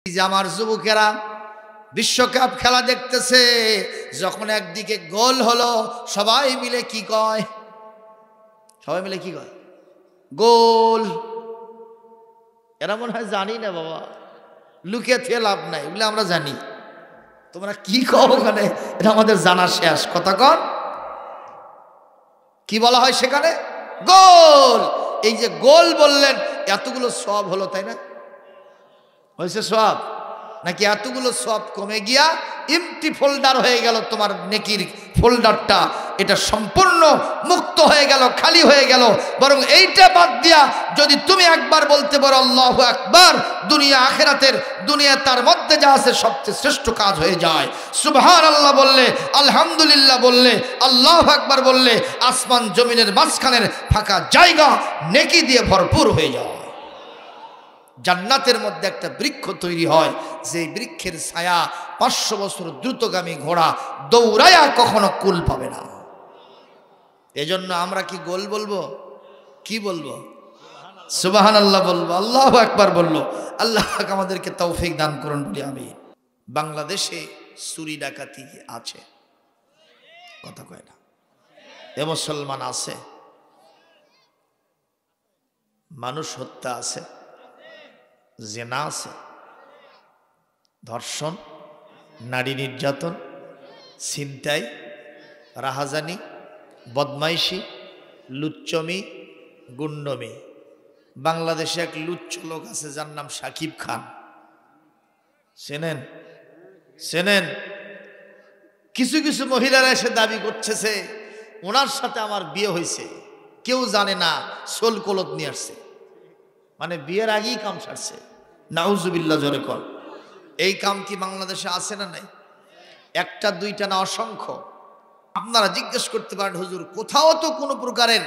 যে আমার যুবকেরা বিশ্বকাপ খেলা দেখতেছে, যখন একদিকে গোল হলো সবাই মিলে কি কয়? সবাই মিলে কি কয়? গোল। এরা মনে হয় জানি না বাবা, লুকিয়ে থেকে লাভ নাই, এগুলো আমরা জানি। তোমরা কি কও ওখানে? এটা আমাদের জানা শেষ। কথা কন, কি বলা হয় সেখানে? গোল। এই যে গোল বললেন, এতগুলো সওয়াব হলো, তাই না? হয়েছে সওয়াব? নাকি এতগুলো সওয়াব কমে গিয়া এমটি ফোল্ডার হয়ে গেল? তোমার নেকির ফোল্ডারটা এটা সম্পূর্ণ মুক্ত হয়ে গেল, খালি হয়ে গেল। বরং এইটা বাদ দিয়া যদি তুমি একবার বলতে পারো আল্লাহু আকবার, দুনিয়া আখিরাতের, দুনিয়া তার মধ্যে যা আছে সবচেয়ে শ্রেষ্ঠ কাজ হয়ে যায়। সুবহানাল্লাহ বললে, আলহামদুলিল্লাহ বললে, আল্লাহু আকবার বললে, আসমান জমিনের মাঝখানের ফাঁকা জায়গা নেকি দিয়ে ভরপুর হয়ে যায়। জান্নাতের মধ্যে একটা বৃক্ষ তৈরি হয়, যে বৃক্ষের ছায়া 500 বছর দ্রুতগামী ঘোড়া দৌড়ায়া কখনো কুল পাবে না। এজন্য আমরা কি গোল বলবো? কি বলবো? সুবহানাল্লাহ বলবো, আল্লাহু আকবার বলবো। আল্লাহ আমাদেরকে তৌফিক দান করুন বলি আমিন। বাংলাদেশে চুরি ডাকাতি আছে, কথা কয় না? এ মুসলমান আছে, মানুষ হত্যা আছে, জেনা আছে, ধর্ষণ, নারী নির্যাতন, ছিনতাই, রাহাজানি, বদমাইশি, লুচ্চমি, গুন্ডমি। বাংলাদেশে এক লুচ্চ লোক আছে যার নাম সাকিব খান। চেনেন? চেনেন? কিছু কিছু মহিলারা এসে দাবি করতেছে ওনার সাথে আমার বিয়ে হয়েছে, কেউ জানে না, সোল কলত নিয়ে আসছে। মানে বিয়ের আগেই কাম সারছে। নাউজুবিল্লাহ, জোরে কর। এই কাম কি বাংলাদেশে আছে না নাই? একটা দুইটা না, অসংখ্য। আপনারা জিজ্ঞেস করতে পারেন হুজুর কোথাও তো কোনো প্রকারের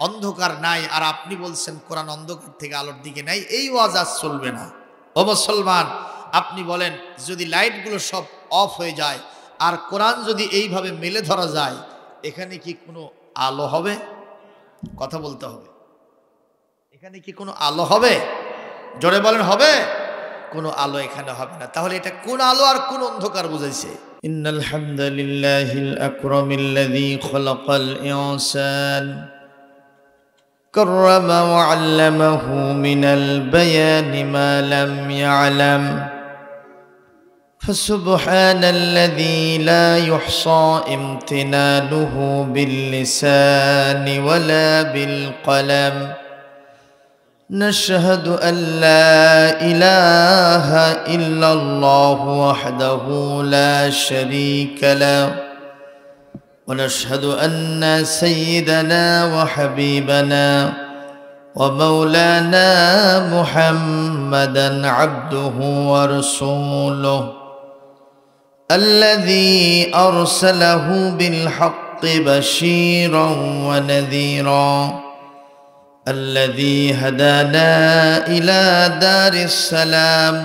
অন্ধকার নাই, আর আপনি বলছেন কোরআন অন্ধকার থেকে আলোর দিকে নাই। এই ওয়াজ আজ চলবে না। ও মুসলমান, আপনি বলেন যদি লাইটগুলো সব অফ হয়ে যায় আর কোরআন যদি এইভাবে মেলে ধরা যায়, এখানে কি কোনো আলো হবে? কথা বলতে হবে। এখানে কি কোনো আলো হবে? জোরে বলেন, হবে? কোনো আলো এখানে হবে না। তাহলে এটা কোন আলো আর কোন অন্ধকার বুঝাইছে? ইন্নাল হামদুলিল্লাহিল আকরামিল্লাযী খালাকাল ইনসান কাররামা ওয়া আল্লামাহু মিনাল বায়ানি মা লাম ইয়ালাম ফাসুবহানাল্লাযী লা ইউহসা ইমতিনানুহু বিল লিসানি ওয়ালা বিল কলম نشهد أن لا إله إلا الله وحده لا شريك له ونشهد أن سيدنا وحبيبنا ومولانا محمدا عبده ورسوله الذي أرسله بالحق بشيرا ونذيرا الذي هدانا إلى دار السلام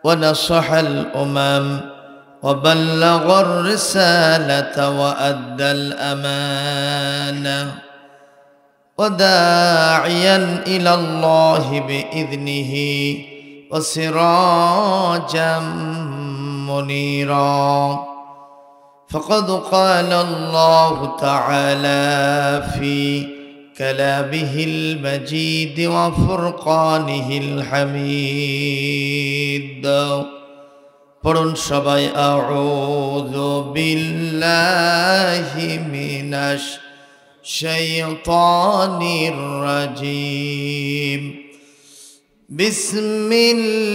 ونصح الأمم وبلغ الرسالة وأدى الأمانة وداعيا إلى الله بإذنه وسراجا منيرا فقد قال الله تعالى في كلامه المجيد وفرقانه الحميد পড়ুন সবাই আউযু বিল্লাহি মিনাশ শাইতানির রাজীম বিসমিল্লাহির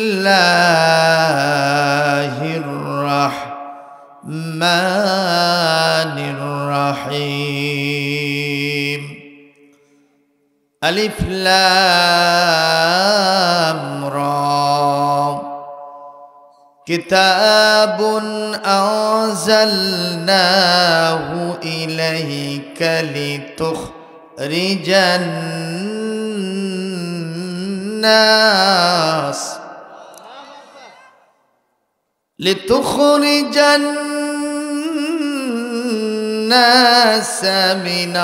রাহমানির রাহিম ألف لام را كتاب أنزلناه إليك لتخرج الناس من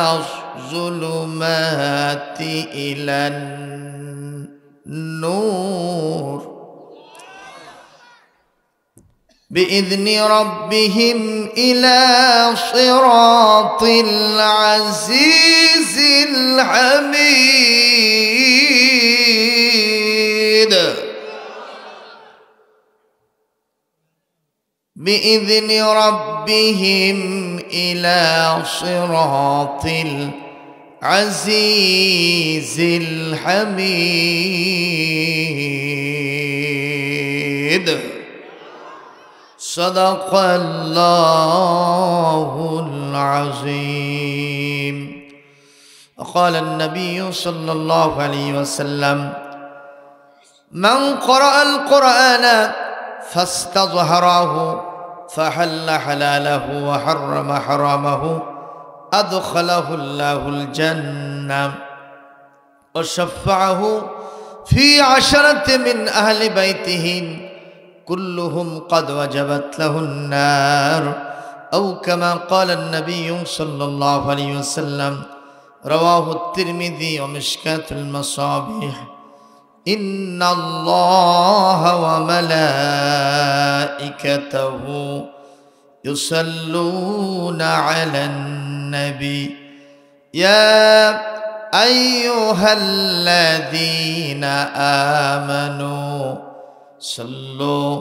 الظلمات إلى النور بإذن ربهم إلى صراط العزيز الحميد بإذن ربهم إلى صراط العزيز الحميد صدق الله العظيم. وقال النبي صلى الله عليه وسلم من قرأ القرآن فاستظهره فحل حلاله وحرم حرامه أدخله الله الجنة وشفعه في 10 من أهل بيته كلهم قد وجبت له النار أو كما قال النبي صلى الله عليه وسلم. رواه الترمذي ومشكاة المصابيح. إن الله وملائكته يصلون على النبي يا أيها الذين آمنوا صلوا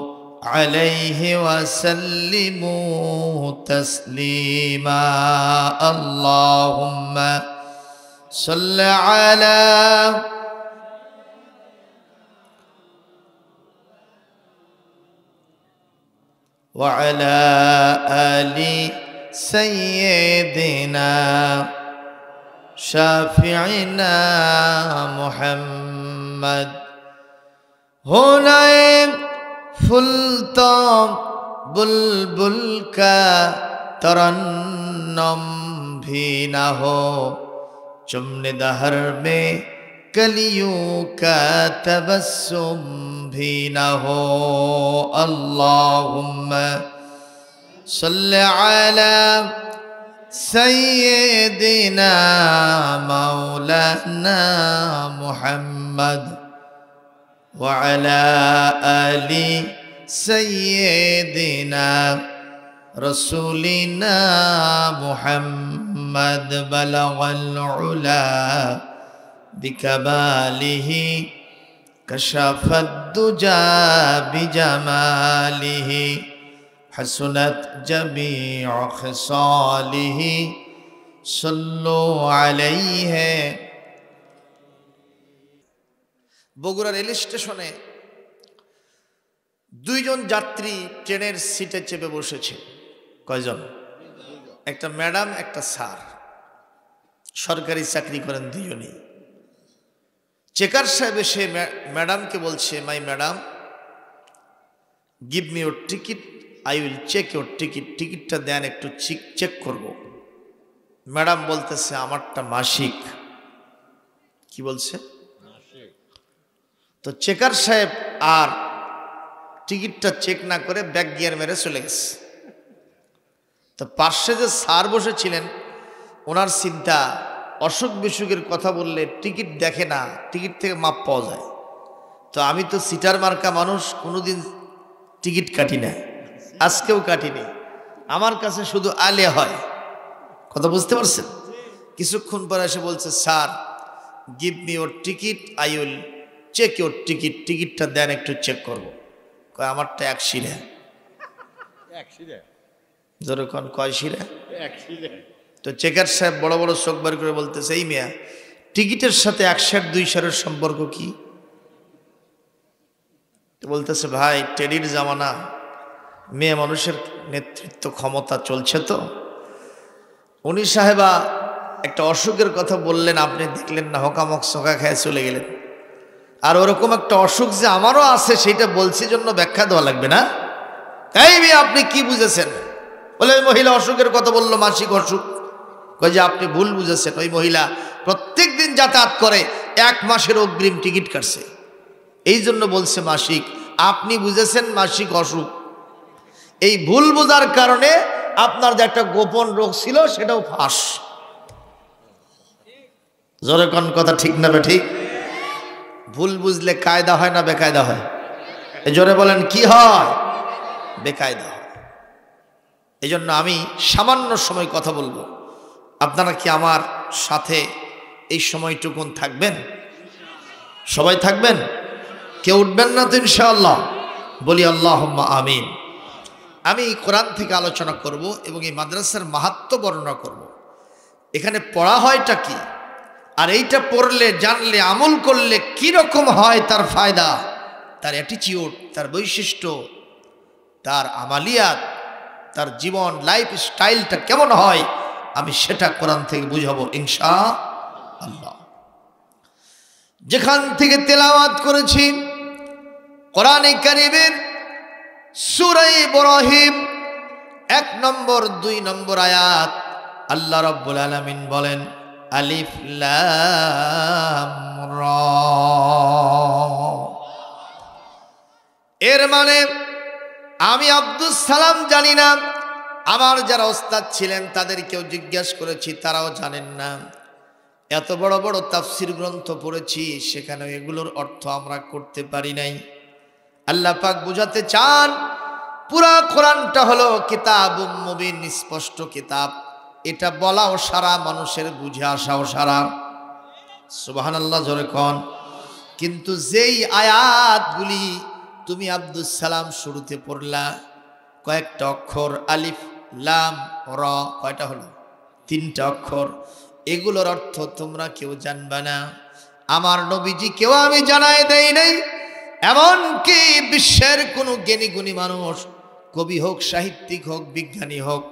عليه وسلموا تسليما. اللهم صل على وعلى آل سيدنا شافعنا محمد. होनाए फुलता बुलबुल का तरन्नम भी न हो चुमने दहर में कलियों का तबस्सुम भी न हो. अल्लाहुम्मा सल्लि अला सय्यिदिना मौलाना मुहम्मद वअला आलि सय्यिदिना रसूलिना मुहम्मद बलगल उला बिकमालिहि कशफत दुजा बिजमालिहि हसनत जमीउ खिसालिहि सल्लु अलैहि। বগুড়া রেল স্টেশনে দুইজন যাত্রী ট্রেনের সিটে চেপে বসেছে। কয়জন? একটা ম্যাডাম একটা স্যার, সরকারি চাকরি করেন দুজনই। চেকার সাহেব এসে ম্যাডামকে বলছে, my madam give me your ticket, I will check your ticket, টিকিটটা দেন একটু চেক করব। ম্যাডাম বলতেছে আমারটা মাসিক। কি বলছে? তো চেকার সাহেব আর টিকিটটা চেক না করে ব্যাক গিয়ার মেরে চলে গেছে। তো পাশে যে স্যার বসেছিলেন ওনার চিন্তা, অসুখ বিসুখের কথা বললে টিকিট দেখে না, টিকিট থেকে মাপ পাওয়া যায়। তো আমি তো সিটার মার্কা মানুষ, কোনোদিন টিকিট কাটি না, আজকেও কাটিনি, আমার কাছে শুধু আলে হয়। কথা বুঝতে পারছেন? কিছুক্ষণ পরে এসে বলছে, sir give me your ticket, I will check your ticket, টিকিটটা দেন একটু চেক করবো। কয় আমারটা 1 শিরা। জোরে কোন কয় শিরা? 1 শিরা। তো চেকার সাহেব বড় বড় চোখ বার করে বলতেছে, এই মিয়া টিকিটের সাথে 1 সের 2 সেরের সম্পর্ক কি? বলতেছে, ভাই টেডির জামানা, মেয়ে মানুষের নেতৃত্ব ক্ষমতা চলছে। তো উনি সাহেবা একটা অসুখের কথা বললেন, আপনি দেখলেন না, হকামক চোখা খেয়ে চলে গেলেন। আর ওরকম একটা অসুখ যে আমারও আছে সেটা বলছি জন্য ব্যাখ্যা দেওয়া লাগবে না? এই মেয়ে আপনি কি বুঝেছেন? বলে ওই মহিলা অসুখের কথা বললো, মাসিক অসুখ। কই যে আপনি ভুল বুঝেছেন, ওই মহিলা প্রত্যেক দিন যাতায়াত করে, 1 মাসের অগ্রিম টিকিট কাটছে, এই জন্য বলছে মাসিক। আপনি বুঝেছেন মাসিক অসুখ। এই ভুল বোঝার কারণে আপনার যে একটা গোপন রোগ ছিল সেটাও ফাঁস। জোরে কোন কথা ঠিক না বে ঠিক? ভুল বুঝলে কায়দা হয় না বেকায়দা হয়? এই জোরে বলেন কি হয়? বেকায়দা হয়। এই জন্য আমি সামান্য সময় কথা বলবো, আপনারা কি আমার সাথে এই সময়টুকুন থাকবেন? সবাই থাকবেন? কেউ উঠবেন না তো ইনশাআল্লাহ? বলি আল্লাহুম্মা আমিন। আমি কোরআন থেকে আলোচনা করব এবং এই মাদ্রাসার মাহাত্ম্য বর্ণনা করব। এখানে পড়া হয়টা কি, আর এইটা পড়লে জানলে আমল করলে কি রকম হয় তার ফায়দা, তার অ্যাটিটিউড, তার বৈশিষ্ট্য, তার আমালিয়াত, তার জীবন লাইফ স্টাইলটা কেমন হয়, আমি সেটা কোরআন থেকে বুঝাবো ইনশাআল্লাহ। যেখান থেকে তেলাওয়াত করেছি কোরআনে কারীমের সূরা ইব্রাহিম 1 নম্বর 2 নম্বর আয়াত, আল্লাহ রাব্বুল আলামিন বলেন আলিফ লাম রা। এর মানে আমি আব্দুস সালাম জানি না, আমার যারা ওস্তাদ ছিলেন তাদেরকেও জিজ্ঞাসা করেছি, তারাও জানেন না। এত বড় বড় তাফসীর গ্রন্থ পড়েছি, সেখানে এগুলোর অর্থ আমরা করতে পারি নাই। আল্লাহ পাক বুঝাতে চান পুরা কোরআনটা হলো কিতাবুম মুবিন, স্পষ্ট কিতাব। এটা বলাও সারা, মানুষের বুঝে আসাও সারা। সুবহানাল্লাহ জোরে কোন। কিন্তু যেই আয়াতগুলি তুমি আব্দুস সালাম শুরুতে পড়লা, কয়েকটা অক্ষর আলিফ লাম রা, কয়টা হলো? 3টা অক্ষর। এগুলোর অর্থ তোমরা কেউ জানবা না, আমার নবীজি কেউ আমি জানাই দেই নাই। এমনকি বিশ্বের কোনো জ্ঞানী গুণী মানুষ, কবি হোক, সাহিত্যিক হোক, বিজ্ঞানী হোক,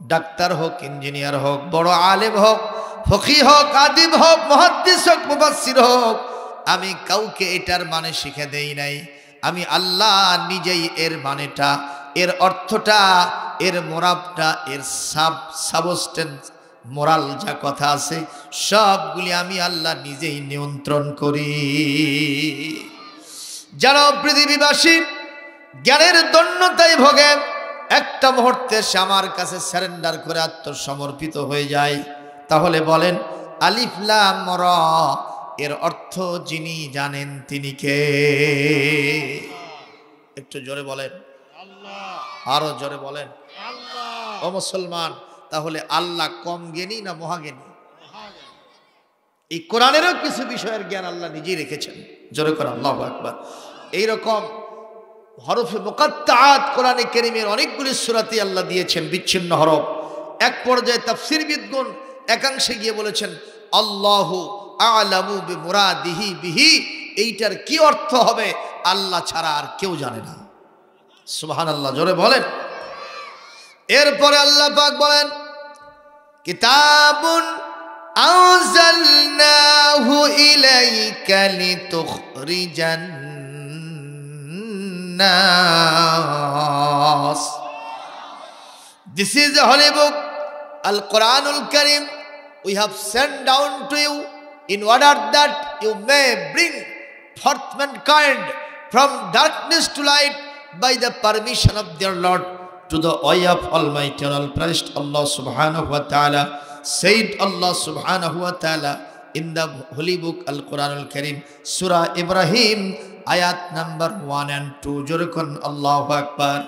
ডাক্তার হোক, ইঞ্জিনিয়ার হোক, বড় আলেম হোক, ফকি হোক, আদিব হোক, মুহাদ্দিস হোক, মুফাসসির হোক, আমি কাউকে এটার মানে শিখে দেই নাই। আমি আল্লাহ নিজেই এর মানেটা, এর অর্থটা, এর মোরাবটা, এর সাবস্টেন্স, মোরাল যা কথা আছে সবগুলি আমি আল্লাহ নিজেই নিয়ন্ত্রণ করি। যারা পৃথিবীবাসী জ্ঞানের দন্যতায় ভোগে, একটা মুহূর্তে সে আমার কাছে সারেন্ডার করে আত্মসমর্পিত হয়ে যায়, তাহলে বলেন আলিফ লাম রা এর অর্থ যিনি জানেন তিনি কে? একটু জোরে বলেন আল্লাহ, আরো জোরে বলেন আল্লাহ। ও মুসলমান, তাহলে আল্লাহ কম জ্ঞানী না মহাজ্ঞানী? এই কোরআনেরও কিছু বিষয়ের জ্ঞান আল্লাহ নিজেই রেখেছেন। জোরে করে আল্লাহু আকবার। এইরকম হরফে মুকাত্তাআত কোরআনে কারীমের অনেকগুলি সূরাতে আল্লাহ দিয়েছেন, বিচ্ছিন্ন হরফ। এক পর্যায়ে তাফসীরবিদগণ একাংশে গিয়ে বলেছেন আল্লাহু আ'লামু বিমুরাদিহি বিহি, এইটার কি অর্থ হবে আল্লাহ ছাড়া আর কেউ জানে না। সুবহানাল্লাহ, জোরে বলেন। এরপরে আল্লাহ পাক বলেন কিতাবুন আনজালনাহু ইলাইকা লিতুখরিজান নাস। This is the holy book, Al-Quranul Karim. We have sent down to you in order that you may bring forth mankind from darkness to light by the permission of their Lord to the way of Almighty and All-Praised Allah subhanahu wa ta'ala. Said Allah subhanahu wa ta'ala in the holy book Al-Quranul Karim, Surah Ibrahim, ayat number 1 and 2. Jorokon Allahu Akbar.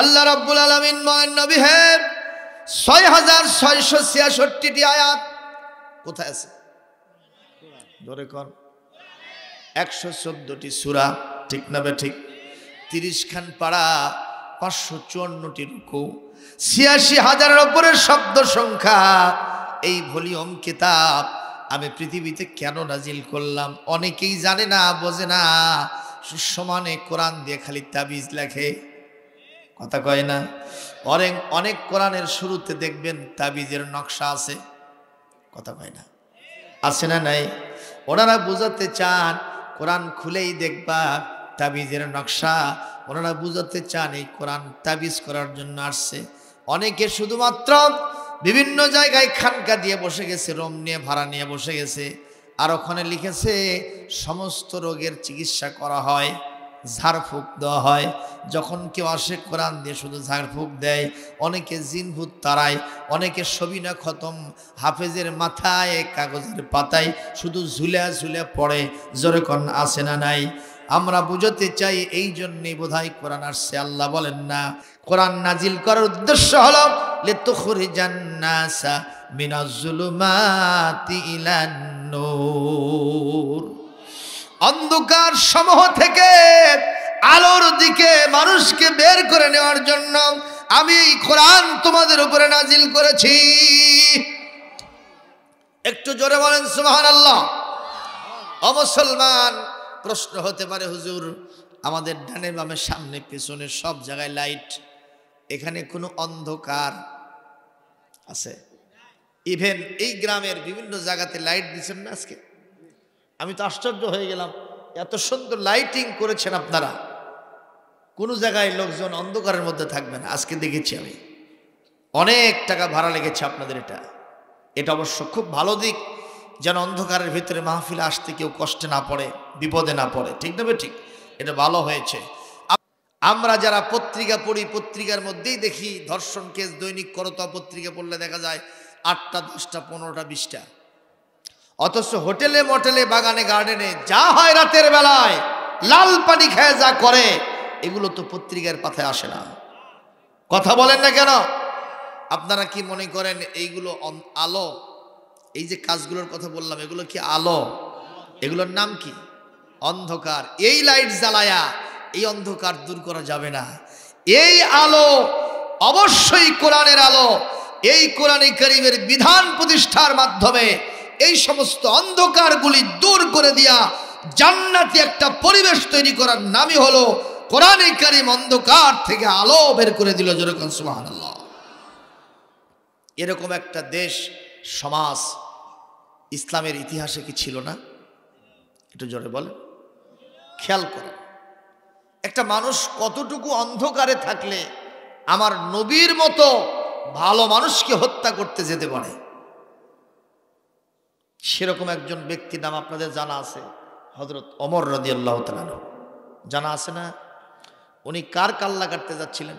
Allah Rabbul Alamin mohan nabi hai 6666টি আয়াত কোথায় আছে? জোরেকন 114টি সূরা, ঠিক না বে ঠিক? 30 খান পারা, 554টি রুকু, 86,000-এর উপরে শব্দ সংখ্যা। এই ভলিউম কিতাব আমি পৃথিবীতে কেন নাজিল করলাম অনেকেই জানে না, বোঝে না। সুসমানে কোরআন দিয়ে খালি তাবিজ লেখে, কথা কয় না। অনেক কোরআনের শুরুতে দেখবেন তাবিজের নকশা আছে, কথা কয় না, আছে না নাই? ওনারা বুঝাতে চান কোরআন খুলেই দেখবা তাবিজের নকশা। ওনারা বুঝাতে চান এই কোরআন তাবিজ করার জন্য আসছে। অনেকে শুধুমাত্র বিভিন্ন জায়গায় খানকা দিয়ে বসে গেছে, রুম নিয়ে ভাড়া নিয়ে বসে গেছে, আর ওখানে লিখেছে সমস্ত রোগের চিকিৎসা করা হয়, ঝাড়ফুঁক দেওয়া হয়। যখন কেউ আসে কোরআন দিয়ে শুধু ঝাড়ফুঁক দেয়। অনেকে জিনভূত তারায়, অনেকে সবিনা খতম হাফেজের মাথায় কাগজের পাতায় শুধু ঝুলে ঝুলে পড়ে। জোরে কোন আছে না নাই? আমরা বুঝতে চাই, এই জন্যই বোধহয় কোরআন আসছে। আল্লাহ বলেন না, কোরআন নাজিল করার উদ্দেশ্য হলো লিতুখরিজান নাসা মিনাজ জুলুমাতি ইলান নূর, অন্ধকার সমূহ থেকে আলোর দিকে মানুষকে বের করে নেওয়ার জন্য আমি এই কোরআন তোমাদের উপরে নাজিল করেছি। একটু জোরে বলেন সুবহানাল্লাহ। ও মুসলমান, প্রশ্ন হতে পারে, হুজুর আমাদের ডানে বামে সামনে পেছনে সব জায়গায় লাইট, এখানে কোনো অন্ধকার আছে? ইভেন এই গ্রামের বিভিন্ন জায়গাতে লাইট দিচ্ছেন না আজকে? আমি তো আশ্চর্য হয়ে গেলাম, এত সুন্দর লাইটিং করেছেন আপনারা, কোনো জায়গায় লোকজন অন্ধকারের মধ্যে থাকবে না। আজকে দেখেছি আমি, অনেক টাকা ভাড়া লেগেছে আপনাদের। এটা অবশ্য খুব ভালো দিক, যেন অন্ধকারের ভিতরে মাহফিলে আসতে কেউ কষ্টে না পড়ে, বিপদে না পড়ে, ঠিক না? ঠিক, এটা ভালো হয়েছে। আমরা যারা পত্রিকা পড়ি, পত্রিকার মধ্যেই দেখি ধর্ষণ কেস, দৈনিক করতোয়া পত্রিকা পড়লে দেখা যায় 8টা 10টা 15টা 20টা, অথচ হোটেলে মোটেলে বাগানে গার্ডেনে যা হয় রাতের বেলায়, লাল পানি খেয়ে যা করে, এগুলো তো পত্রিকার পাতায় আসে না। কথা বলেন না কেন? আপনারা কি মনে করেন এইগুলো আলো? এই যে কাজগুলোর কথা বললাম, এগুলো কি আলো? এগুলোর নাম কি? অন্ধকার। এই লাইট জ্বালায়া এই অন্ধকার দূর করা যাবে না। এই আলো অবশ্যই কোরআনের আলো। এই কোরআনে কারীমের বিধান প্রতিষ্ঠার মাধ্যমে এই সমস্ত অন্ধকারগুলি দূর করে দিয়া জান্নাতি একটা পরিবেশ তৈরি করার নামই হলো কোরআনে কারীম অন্ধকার থেকে আলো বের করে দিল। যেরকম সুবহানাল্লাহ। এরকম একটা দেশ সমাজ ইসলামের ইতিহাসে কি ছিল না? একটু জোরে বলে, খেয়াল করে। একটা মানুষ কতটুকু অন্ধকারে থাকলে আমার নবীর মতো ভালো মানুষকে হত্যা করতে যেতে পারে? সেরকম একজন ব্যক্তির নাম আপনাদের জানা আছে, হযরত ওমর রাদিয়াল্লাহু তাআলা আনহু। জানা আছে না? উনি কার কাল্লা কাটতে যাচ্ছিলেন?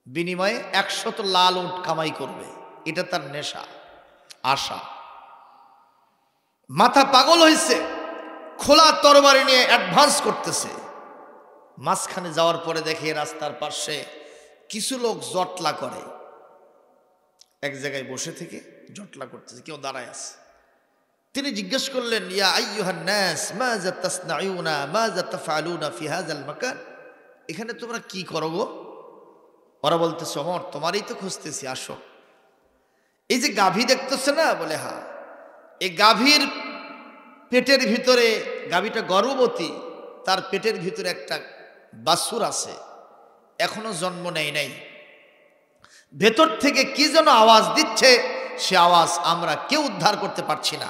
বিনিময়ে 100 লাল উট কামাই করবে, এটা তার নেশা, আশা। মাথা পাগল হয়েছে, খোলা তরবারি নিয়ে অ্যাডভান্স করতেছে। মাঝখানে যাওয়ার পরে দেখে রাস্তার পাশে কিছু লোক জটলা করে, এক জায়গায় বসে থেকে জটলা করতেছে, কেউ দাঁড়ায় আছে। তিনি জিজ্ঞেস করলেন, ইয়া আইয়ুহান নাস মাযা তাসনাউনা মাযা তাফআলুনা ফি হাযাল মাকান, এখানে তোমরা কি করো গো? ওরা বলতেছে, ওমর তোমারই তো খুঁজতেছি, আসো। এই যে গাভী দেখতেছে না? বলে হ্যাঁ। এই গাভীর পেটের ভিতরে, গাভীটা গর্ভবতী, তার পেটের ভিতরে একটা বাছুর আছে, এখনো জন্ম নেয় নাই। ভেতর থেকে কি যেন আওয়াজ দিচ্ছে, সে আওয়াজ আমরা কেউ উদ্ধার করতে পারছি না।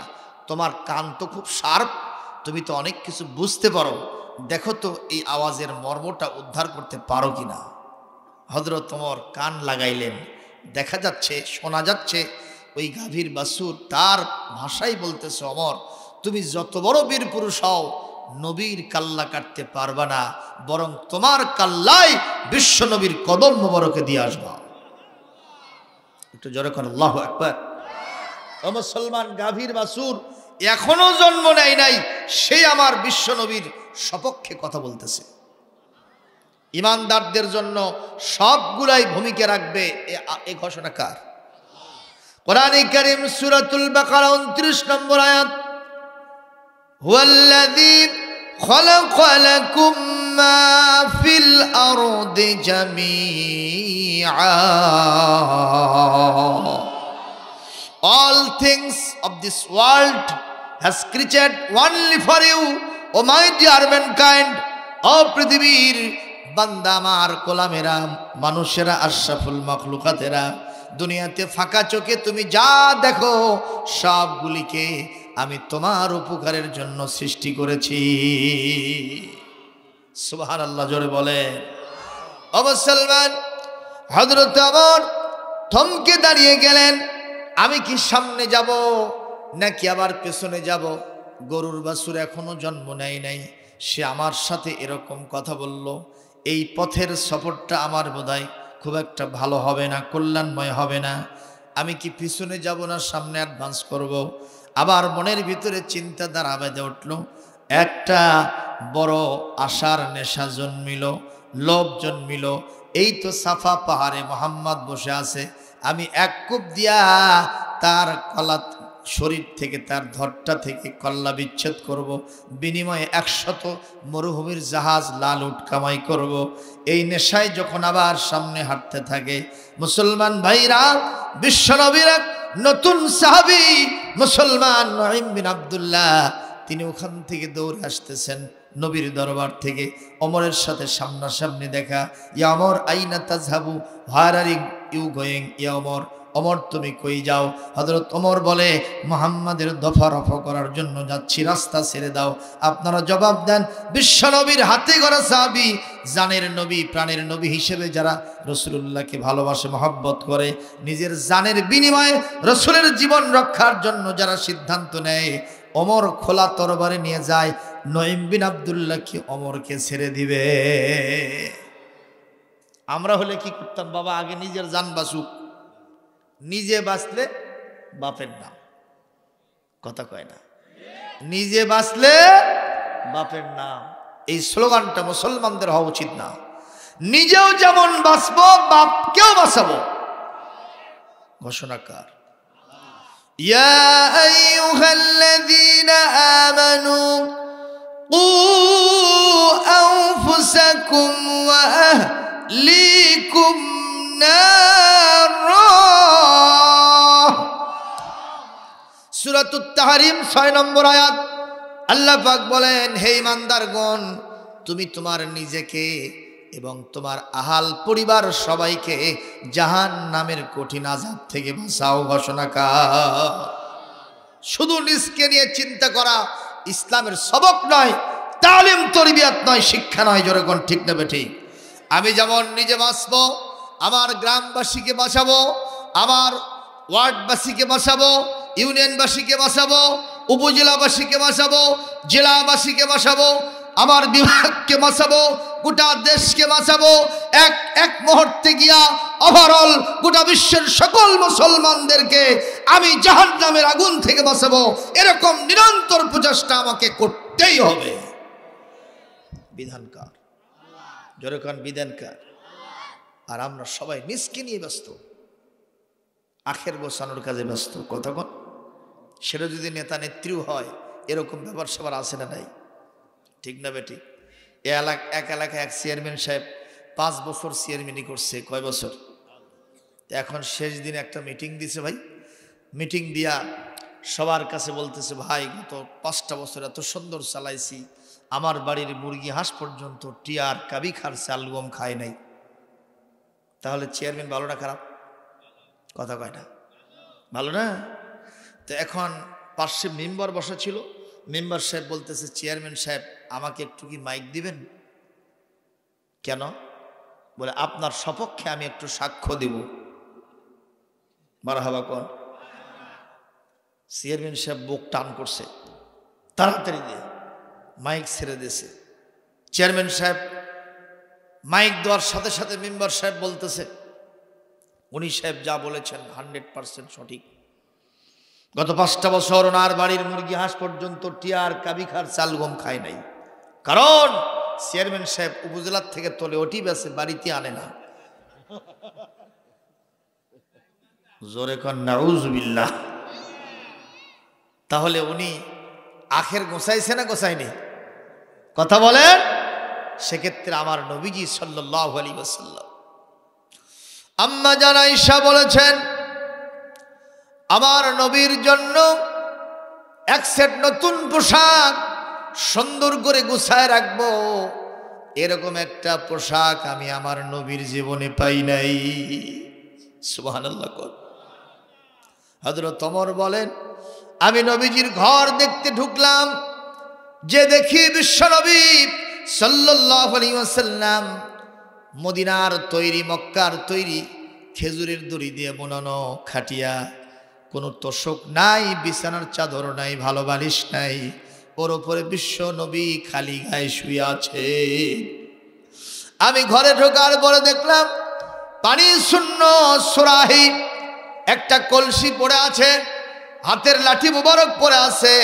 তোমার কান তো খুব শার্প, তুমি তো অনেক কিছু বুঝতে পারো, দেখো তো এই আওয়াজের মর্মটা উদ্ধার করতে পারো কিনা। হযরত ওমর কান লাগাইলেন, দেখা যাচ্ছে, শোনা যাচ্ছে ওই গাভীর বাছুর তার ভাষাই বলতেছে, ওমর তুমি যত বড় বীর পুরুষ হও, নবীর কাল্লা কাটতে পারবা না, বরং তোমার কাল্লাই বিশ্ব নবীর কদম মোবারকে দিয়ে আসবা। একটু জোরে করে আল্লাহু আকবার। ও মুসলমান, গাভীর বাছুর এখনো জন্ম নেয় নাই, সে আমার বিশ্ব নবীর সপক্ষে কথা বলতেছে। ইমানদারদের জন্য সবগুলাই ভূমিকা রাখবে, এ ঘোষণা কার? কোরআনে কারীম সূরাতুল বাকারা 29 নম্বর আয়াত, হুয়াল্লাযী খালাকা লাকুম মা ফিল আরদি জামিআ, all things of this world has created only for you, O my dear mankind, ও পৃথিবীর বান্দা আমার, গোলামেরা, মানুষেরা, আশরাফুল মাখলুকাতেরা, দুনিয়াতে ফাঁকা চোখে তুমি যা দেখো সবগুলিকে আমি তোমার উপকারের জন্য সৃষ্টি করেছি। সুবহানাল্লাহ, জোরে বলে। ও মুসলমান, হযরত ওমর থমকে দাঁড়িয়ে গেলেন। আমি কি সামনে যাব নাকি আবার পেছনে যাব? গরুর বাছুর এখনো জন্ম নেয় নাই, সে আমার সাথে এরকম কথা বলল। এই পথের সফরটা আমার বোধহয় খুব একটা ভালো হবে না, কল্যাণময় হবে না। আমি কি পিছনে যাব না সামনে অ্যাডভান্স করব? আবার মনের ভিতরে চিন্তা দ্বারা বেঁধে উঠল, একটা বড় আশার নেশা জন্মিল, লোভ জন্মিল। এই তো সাফা পাহাড়ে মোহাম্মদ বসে আছে, আমি এক কূপ দিয়া তার কলা শরীর থেকে, তার ধরটা থেকে কল্লা বিচ্ছেদ করব, বিনিময়ে 100 মরুভূমির জাহাজ লাল উট কামাই করব। এই নেশায় যখন আবার সামনে হাঁটতে থাকে, মুসলমান ভাইরা, বিশ্বনবীর এক নতুন সাহাবী মুসলমান নঈম বিন আব্দুল্লাহ, তিনি ওখান থেকে দৌড়ে আসতেছেন নবীর দরবার থেকে। ওমরের সাথে সামনাসামনি দেখা। ইয়া ওমর আইনা তাযহাবু, হোয়ার আর ইউ গোয়িং ইয়া ওমর, ওমর তুমি কই যাও? হযরত ওমর বলে, মুহাম্মাদের দফা রফা করার জন্য যাচ্ছি, রাস্তা ছেড়ে দাও। আপনারা জবাব দেন, বিশ্বনবীর হাতে গড়া সাহাবী, জানের নবী, প্রাণের নবী হিসেবে যারা রাসূলুল্লাহকে ভালোবাসে, মহব্বত করে, নিজের জানের বিনিময়ে রাসূলের জীবন রক্ষার জন্য যারা সিদ্ধান্ত নেয়, ওমর খোলা তরবারি নিয়ে যায়, নঈম বিন আব্দুল্লাহ কি ওমরকে ছেড়ে দিবে? আমরা হলে কি করতাম? বাবা আগে নিজের জান বাঁচুক, নিজে বাঁচলে বাপের নাম। কথা কয় না? নিজে বাঁচলে বাপের নাম, এই স্লোগানটা মুসলমানদের হওয়া উচিত না। নিজেও যেমন বাঁচবো, বাপকেও বাঁচাবো। ঘোষণাকার, ইয়া আইয়ুহাল্লাযীনা আমানু কু আনফুসাকুম ওয়া আহলিকুম নারা। সূরাতুত তাহরিম 6 নম্বর আয়াত। আল্লাহ পাক বলেন, হে ঈমানদারগণ, তুমি তোমার নিজেকে এবং তোমার আহাল পরিবার সবাইকে জাহান্নামের কঠিন আযাব থেকে বাঁচাও। ঘোষণাকার, শুধু নিজকে নিয়ে চিন্তা করা ইসলামের সবক নয়, তালিম তরবিয়াত নয়, শিক্ষা নয়। জোরে কোন ঠিক না বেঠিক? আমি যেমন নিজে বাঁচবো, আমার গ্রামবাসীকে বাঁচাবো, আমার ওয়ার্ডবাসীকে বাঁচাবো, ইউনিয়নবাসীকে বাঁচাবো, উপজেলাবাসীকে বাঁচাবো, জেলাবাসীকে বাঁচাবো, আমার বিভাগকে বাঁচাবো, গোটা দেশকে বাঁচাবো। এক মুহূর্তে গিয়া ওভারঅল গোটা বিশ্বের সকল মুসলমানদেরকে আমি জাহান্নামের আগুন থেকে বাঁচাবো। এরকম নিরন্তর প্রচেষ্টা আমাকে করতেই হবে। বিধানকার, যেরকম বিধানকার। আর আমরা সবাই নিজকে নিয়ে ব্যস্ত, আখের গোছানোর কাজে ব্যস্ত। কতক্ষণ সেটা যদি নেতা নেত্রীও হয়, এরকম ব্যাপার সবার আছে না নাই? ঠিক না বেটি? এক এলাকায় এক চেয়ারম্যান সাহেব 5 বছর চেয়ারম্যানই করছে। কয় বছর? এখন শেষ দিন একটা মিটিং দিছে ভাই। মিটিং দিয়া সবার কাছে বলতেছে, ভাই গত 5টা বছর এত সুন্দর চালাইছি, আমার বাড়ির মুরগি হাঁস পর্যন্ত টিয়ার কাবি খার চাল গম খায় নাই। তাহলে চেয়ারম্যান ভালো না খারাপ? কথা কয় না? ভালো না? তো এখন পাশে মেম্বার বসা ছিল, মেম্বার সাহেব বলতেছে, চেয়ারম্যান সাহেব আমাকে একটু কি মাইক দিবেন? কেন? বলে, আপনার সপক্ষে আমি একটু সাক্ষ্য দেব। মারহাবা কোন? চেয়ারম্যান সাহেব বুক টান করছে, তাড়াতাড়ি দিয়ে মাইক ছেড়ে দিয়েছে। চেয়ারম্যান সাহেব মাইক দেওয়ার সাথে সাথে মেম্বার সাহেব বলতেছে, উনি সাহেব যা বলেছেন 100% সঠিক। গত 5টা বছর ওনার বাড়ির মুরগি হাঁস পর্যন্ত টিয়ার কাবি খার চাল গম খায় নাই। কারণ চেয়ারম্যান সাহেব উপজেলার থেকে তোলে, ওটি বেছে, বাড়িতে আনে না। জোরে কর নাউজুবিল্লাহ। তাহলে উনি আখের গোছাইছে না গোছায়নি? কথা বলেন। সেক্ষেত্রে আমার নবীজি সাল্লাল্লাহু আলাইহি ওয়াসাল্লাম, আম্মা জান আয়েশা বলেছেন, আমার নবীর জন্য এক সেট নতুন পোশাক সুন্দর করে গুছায় রাখবো, এরকম একটা পোশাক আমি আমার নবীর জীবনে পাই নাই। সুবহানাল্লাহ। হযরত ওমর বলেন, আমি নবীজির ঘর দেখতে ঢুকলাম, যে দেখি বিশ্বনবী সাল্লাল্লাহু আলাইহি ওয়াসাল্লাম মদিনার তৈরি, মক্কার তৈরি খেজুরের দড়ি দিয়ে বোনানো খাটিয়া, কোনো তোষক নাই, বিছানার চাদর নাই, ভালো বালিশ নাই, ওর উপরে বিশ্ব নবী খালি গায়ে শুয়ে আছে। আমি ঘরে ঢোকার পরে দেখলাম পানি শূন্য সুরাহি, একটা কলসি পড়ে আছে, হাতের লাঠি মুবারক পড়ে আছে,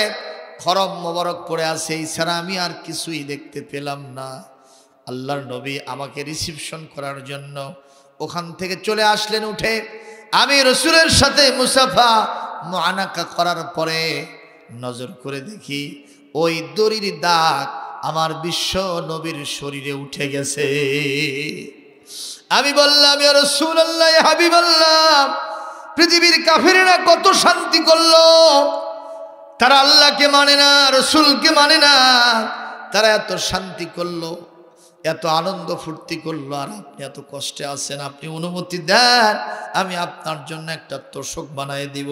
খরম মোবারক পড়ে আছে, এই ছাড়া আমি আর কিছুই দেখতে পেলাম না। আল্লাহর নবী আমাকে রিসিপশন করার জন্য ওখান থেকে চলে আসলেন উঠে। আমি রসুলের সাথে মুসাফা মুআনাকা করার পরে নজর করে দেখি ওই দড়ির দাগ আমার বিশ্ব নবীর শরীরে উঠে গেছে। আমি বললাম, ইয়া রাসূলুল্লাহ, ইয়া হাবিবাল্লাহ, পৃথিবীর কাফিরেরা কত শান্তি করলো, তারা আল্লাহকে মানে না, রসুলকে মানে না, তারা এত শান্তি করলো, এত আনন্দ ফুর্তি করলো, আর আপনি এত কষ্টে আছেন, আপনি অনুমতি দেন আমি আপনার জন্য একটা তোষক বানিয়ে দিব।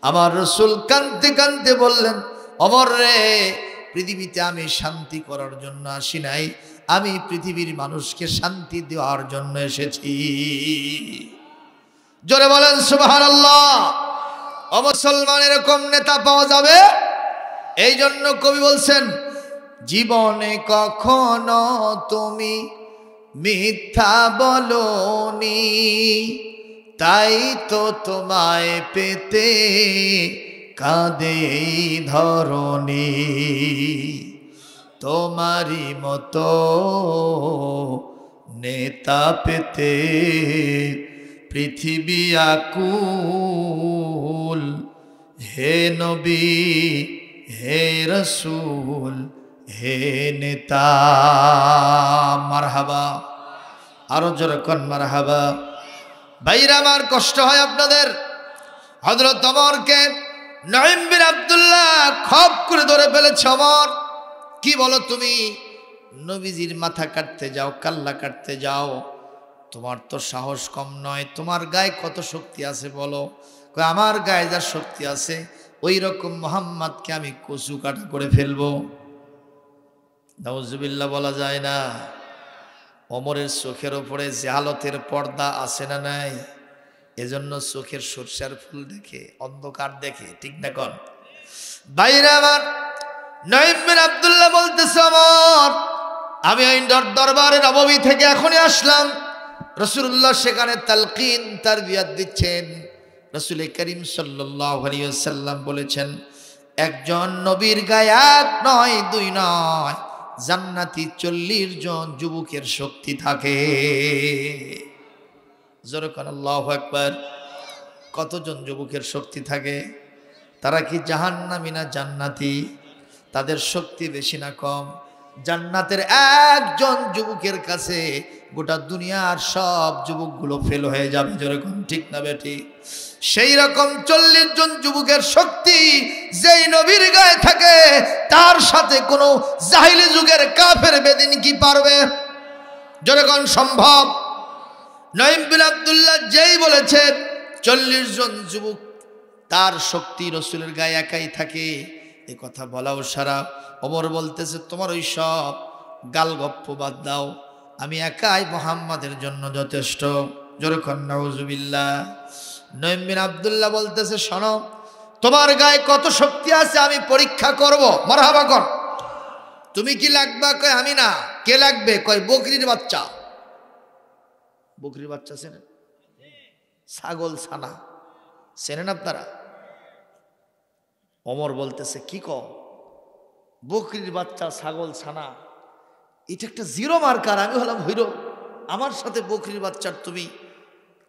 আমার রসুল কাঁদতে কাঁদতে বললেন, ওমর রে, পৃথিবীতে আমি শান্তি করার জন্য আসি নাই, আমি পৃথিবীর মানুষকে শান্তি দেওয়ার জন্য এসেছি। জোরে বলেন সুবহানাল্লাহ। অমুসলমান এরকম নেতা পাওয়া যাবে? এই জন্য কবি বলছেন, জীবনে কখনো তুমি মিথ্যা বলোনি, তাই তো তোমায় পেতে কাঁদে ধরণী। তোমারই মতো নেতা পেতে পৃথিবী আকুল, হে নবী, হে রসুল, হে নেতা। মারহাবা, আরো জোরে কোন মারহাবা। ভাইরা আমার, কষ্ট হয় আপনাদের। হযরত ওমরকে নঈম বিন আব্দুল্লাহ খপ করে ধরে ফেলেছে। ওমর, কি বলো তুমি? নবীজির মাথা কাটতে যাও, কাল্লা কাটতে যাও, তোমার তো সাহস কম নয়। তোমার গায়ে কত শক্তি আছে বলো? আমার গায়ে যা শক্তি আছে ওই রকম মুহাম্মদকে আমি কচু কাটা করে ফেলবো। নাউজুবিল্লাহ বলা যায় না? ওমরের চোখের ওপরে জাহালতের পর্দা আছে না নাই? এজন্য চোখের সরষার ফুল দেখে অন্ধকার দেখে, ঠিক না কোন? বাইরে আমার নঈম বিন আব্দুল্লাহ বলতেছে, ওমর, আমি এই দরবারে নববী থেকে এখনই আসলাম। রাসূলুল্লাহ সেখানে তালকিন তারবিয়াত দিচ্ছেন। রাসূল করিম সাল্লাল্লাহু আলাইহি ওয়াসাল্লাম বলেছেন, একজন নবীর গায়ে এক নয়, দুই নয়, জান্নাতি 40 জন যুবকের শক্তি থাকে। জোরে কোন আল্লাহু আকবার। কতজন যুবকের শক্তি থাকে? তারা কি জাহান্নামী না জান্নাতি? তাদের শক্তি বেশি না কম? জান্নাতের একজন যুবকের কাছে গোটা দুনিয়ার সব যুবকগুলো ফেল হয়ে যাবে। যেরকম, ঠিক না বেটি? সেই রকম 40 জন যুবকের শক্তি যেই নবীর গায়ে থাকে, তার সাথে কোনো জাহিলি যুগের কাফের বেদিন কি পারবে? যেরকম সম্ভব? নঈম বিন আব্দুল্লাহ যেই বলেছে 40 জন যুবক তার শক্তি রসুলের গায়ে একাই থাকে, এ কথা বলাও সারা। ওমর বলতেছে, তোমার ওই সব গালগপ্প বাদ দাও, আমি একাই মুহাম্মাদের জন্য যথেষ্ট। যেরকম নাউজুবিল্লাহ। নঈম বিন আব্দুল্লাহ বলতেছে, শোনো, তোমার গায়ে কত শক্তি আছে আমি পরীক্ষা করব। মারহাবা কর। তুমি কি লাগবা? কয় আমি না। কে লাগবে? কয় বকরির বাচ্চা। বকরির বাচ্চা চেনেন? ছাগল ছানা চেনেন আপনারা? ওমর বলতেছে, কি কও? বকরির বাচ্চা, ছাগল ছানা, এটা একটা জিরো মার্কার। আমি হলাম হিরো, আমার সাথে বকরির বাচ্চার তুমি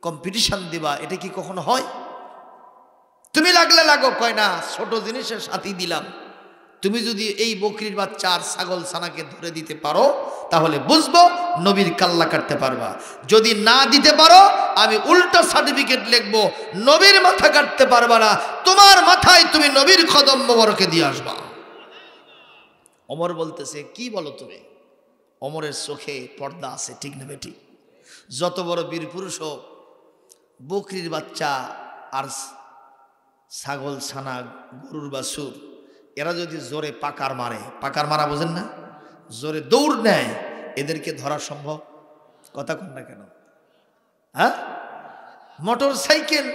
কম্পিটিশন দিবা? এটা কি কখনো হয়? তুমি লাগলে লাগো। কয় না, ছোট জিনিসের সাথে দিলাম। তুমি যদি এই বকরির বাচ্চা আর ছাগল ছানাকে ধরে দিতে পারো তাহলে বুঝবো নবীর কাল্লা কাটতে পারবা। যদি না দিতে পারো আমি উল্টো সার্টিফিকেট লিখবো, নবীর মাথা কাটতে পারবা না, তোমার মাথায় তুমি নবীর কদম মোবারকে দিয়ে আসবা। ওমর বলতেছে, কি বলো তুমি? ওমরের চোখে পর্দা আছে, ঠিক না বেটি? যত বড় বীর পুরুষ হোক, বকরির বাচ্চা আর ছাগল ছানা, গরুর বাছুর, এরা যদি জোরে পাকার মারে, পাকার মারা বোঝেন না? জোরে দৌড় নেয়, এদেরকে ধরা সম্ভব? কথা কন না কেন? হ্যাঁ, মোটর সাইকেল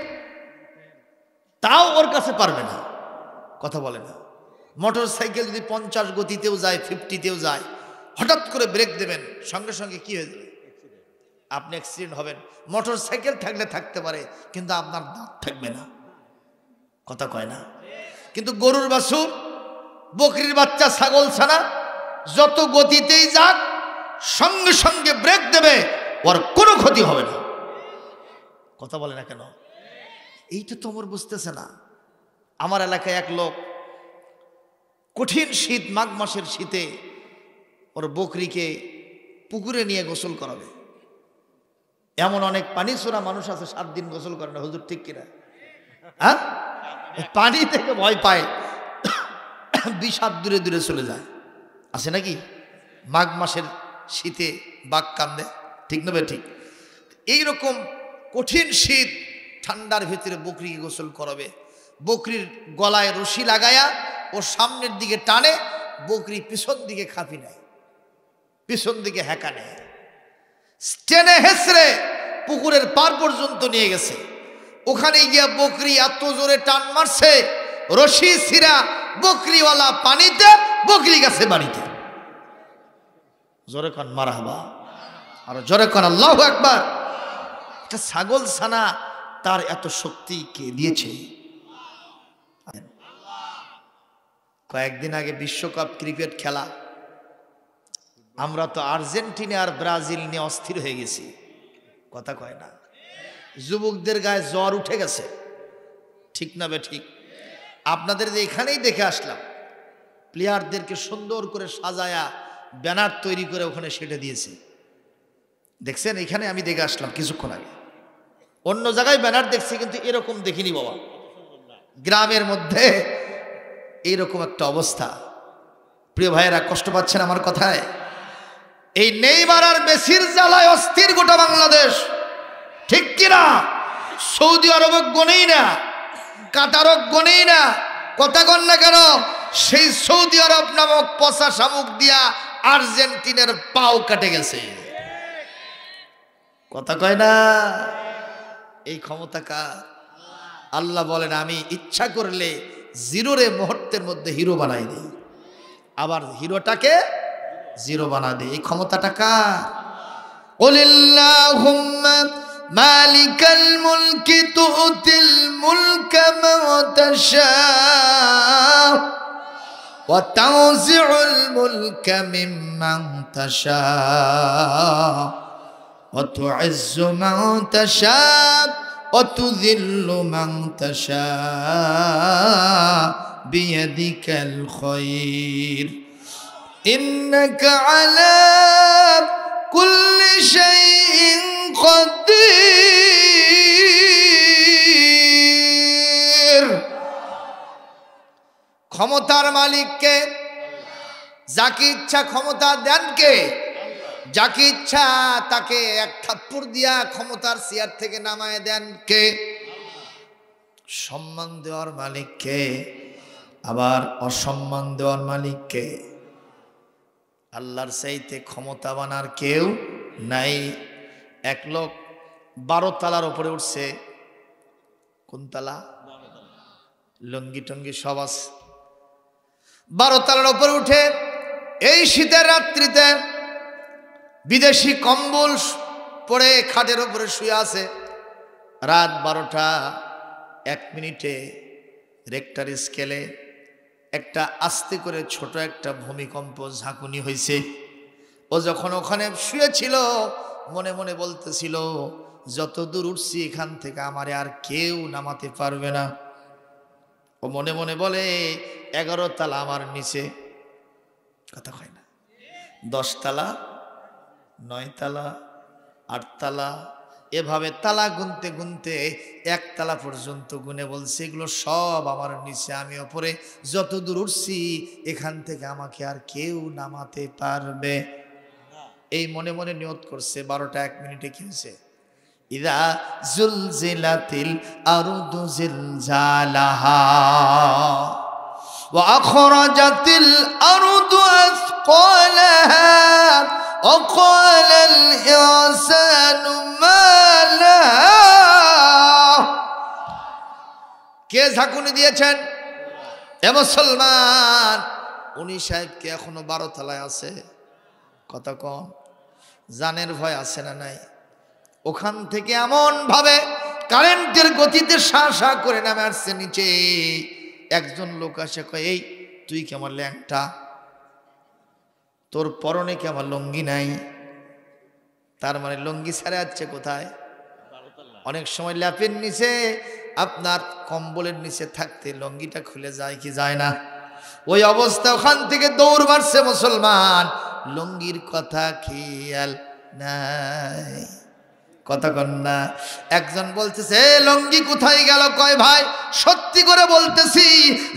তাও ওর কাছে পারবে না। কথা বলে না? মোটর সাইকেল যদি 50 গতিতেও যায়, 50তেও যায়, হঠাৎ করে ব্রেক দেবেন, সঙ্গে সঙ্গে কি হয়ে যাবে? আপনি অ্যাক্সিডেন্ট হবেন। মোটর সাইকেল থাকলে থাকতে পারে, কিন্তু আপনার দাঁত থাকবে না। কথা কয় না? কিন্তু গরুর বাছুর বকরির বাচ্চা ছাগল ছানা যত গতিতেই যাক সঙ্গে সঙ্গে ব্রেক দেবে, ওর কোনো ক্ষতি হবে না। কথা বলে না কেন? এইটা তোমর বুঝতেছে না। আমার এলাকায় এক লোক কঠিন শীত, মাঘ মাসের শীতে ওর বকরিকে পুকুরে নিয়ে গোসল করাবে। এমন অনেক পানি ছোড়া মানুষ আছে 7 দিন গোসল করে না, হুজুর ঠিক কিনা? হ্যাঁ, পানি থেকে ভয় পায়, বিষাদ দূরে দূরে চলে যায়, আছে নাকি? মাঘ মাসের শীতে বাঘ কান্দে, ঠিক না? ঠিক এইরকম কঠিন শীত ঠান্ডার ভিতরে বকরিকে গোসল করাবে। বকরির গলায় রশি লাগায়া ও সামনের দিকে টানে, বকরি পিছন দিকে খাপি নেয়, পিছন দিকে হ্যাঁকা নেয়, টেনে হেসড়ে পুকুরের পার পর্যন্ত নিয়ে গেছে। ওখানে গিয়া বকরি এত জোরে টান মারছে, রশি ছিঁড়া বকরিওয়ালা পানিতে, বকরি গেছে বাড়িতে। জোরে কান মারহাবা, আর জোরে কান আল্লাহু আকবার। এটা ছাগল ছানা, তার এত শক্তি কে দিয়েছে? কয়েকদিন আগে বিশ্বকাপ ক্রিকেট খেলা, আমরা তো আর্জেন্টিনা আর ব্রাজিল নিয়ে অস্থির হয়ে গেছি, কথা কয় না? যুবকদের গায়ে জ্বর উঠে গেছে, ঠিক না বে ঠিক? আপনাদের যে এখানেই দেখে আসলাম, প্লেয়ারদেরকে সুন্দর করে সাজায়া ব্যানার তৈরি করে ওখানে সেটে দিয়েছে, দেখছেন? এখানে আমি দেখে আসলাম কিছুক্ষণ আগে। অন্য জায়গায় ব্যানার দেখছি, কিন্তু এরকম দেখিনি বাবা। গ্রামের মধ্যে এইরকম একটা অবস্থা। প্রিয় ভাইয়েরা, কষ্ট পাচ্ছেন আমার কথায়? এই নেইমার আর মেসির জ্বালায় অস্থির গোটা বাংলাদেশ, ঠিক কিনা? সৌদি আরব গনেই না, কাতারও গনেই না, কথা কন না কেন? সেই সৌদি আরব নামক পচা শামুক দিয়া আর্জেন্টিনার পাও কাটে গেছে, কথা কয় না? এই ক্ষমতা কার? আল্লাহ বলেন, আমি ইচ্ছা করলে জিরোরে মুহূর্তের মধ্যে হিরো বানাই দিই, আবার হিরোটাকে জিরো বানা দেয়। এই ক্ষমতাটা কার? কুলিল্লাহুম্মা মালিকাল মুলকি তুতিল মুলকা মান তাশা ওয়া তানজিউল মুলকা মিম্মান তাশা ওয়া তুইজ্জু মান তাশা ওয়া তুযিল্লু মান তাশা বিয়াদিকাল খায়র ইন্নাকা আলা কুল্লি শাইইন কাদির। ক্ষমতার মালিককে, যাকে ইচ্ছা ক্ষমতা দেন কে? যাকে ইচ্ছা তাকে এক থাপ্পড় দিয়া ক্ষমতার চেয়ার থেকে নামায় দেন কে? সম্মান দেওয়ার মালিককে, আবার অসম্মান দেওয়ার মালিককে। আল্লাহর চাইতে ক্ষমতাবান আর কেউ নাই। এক লোক 12 তলার উপরে উঠছে। কোন তালা? লঙ্গি টঙ্গি সব আছে। 12 তলার উপরে উঠে এই শীতের রাত্রিতে বিদেশি কম্বল পরে খাটের উপরে শুয়ে আছে। রাত 12টা 1 মিনিটে রেক্টার স্কেলে একটা আস্তে করে ছোট একটা ভূমিকম্প ঝাঁকুনি হয়েছে। ও যখন ওখানে শুয়েছিল মনে মনে বলতেছিল, যত দূর উঠছি এখান থেকে আমারে আর কেউ নামাতে পারবে না। ও মনে মনে বলে, 11 তলা আমার নিচে, কথা হয় না, 10 তলা, 9 তলা, 8 তলা, এভাবে তালা গুনতে গুনতে 1 তলা পর্যন্ত গুনে বলছে, এগুলো সব আমার নিচে, আমি ওপরে, যত দূর উঠছি এখান থেকে আমাকে আর কেউ নামাতে পারবে। এই মনে মনে নিয়ত করছে। 12টা 1 মিনিটে কি হয়েছে? ইদা জুলজিলাতিল আরদু জিলজালাহা ওয়া আখরাজাতিল আরদু আসকালাহা ওয়া ক্বালাল ইনসানু মা লাহা। কে ঝাঁকুনি দিয়েছেন? এ মুসলমান, উনি সাহেব কি এখনো 12 তলায় আছে? কথা কম, জানের ভয় আছে না নাই? ওখান থেকে এমন ভাবে কারেন্টের গতিতে শা শা করে নামে আসছে নিচে। একজন লোক আসে কয়, এই তুই কি আমার ল্যাংটা, তোর পরনে কি আমার লুঙ্গি নাই? তার মানে লুঙ্গি ছেড়ে যাচ্ছে কোথায়? অনেক সময় ল্যাপের নিচে আপনার কম্বলের নিচে থাকতে লুঙ্গিটা খুলে যায় কি যায় না? ওই অবস্থা, ওখান থেকে দৌড় মারছে মুসলমান, লুঙ্গির কথা খেয়াল নাই। কথা কন না। একজন বলতেছে লুঙ্গি কোথায় গেল? কয় ভাই সত্যি করে বলতেছি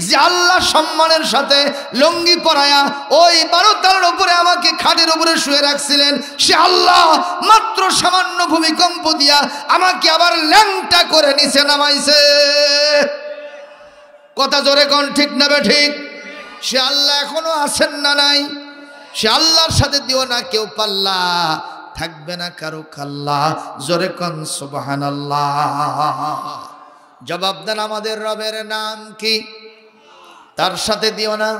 যে আল্লাহ সম্মানের সাথে লুঙ্গি পরায়া ওই 12 তলার উপরে আমাকে খাটের উপরে শুয়ে রাখছিলেন, সে আল্লাহ মাত্র সামান্য ভূমিকম্প দিয়া আমাকে আবার ল্যাংটা করে নিচে নামাইছে। কথা জোরে কোন, ঠিক না বে ঠিক? সে আল্লাহ এখনো আছেন না নাই? সে আল্লাহর সাথে দিও না কেউ পাল্লা, থাকবে না কারো কাল্লা। জোরে কোন সুবহানাল্লাহ। জবাব দেন আমাদের রবের নাম কি? তার সাথে দিও না,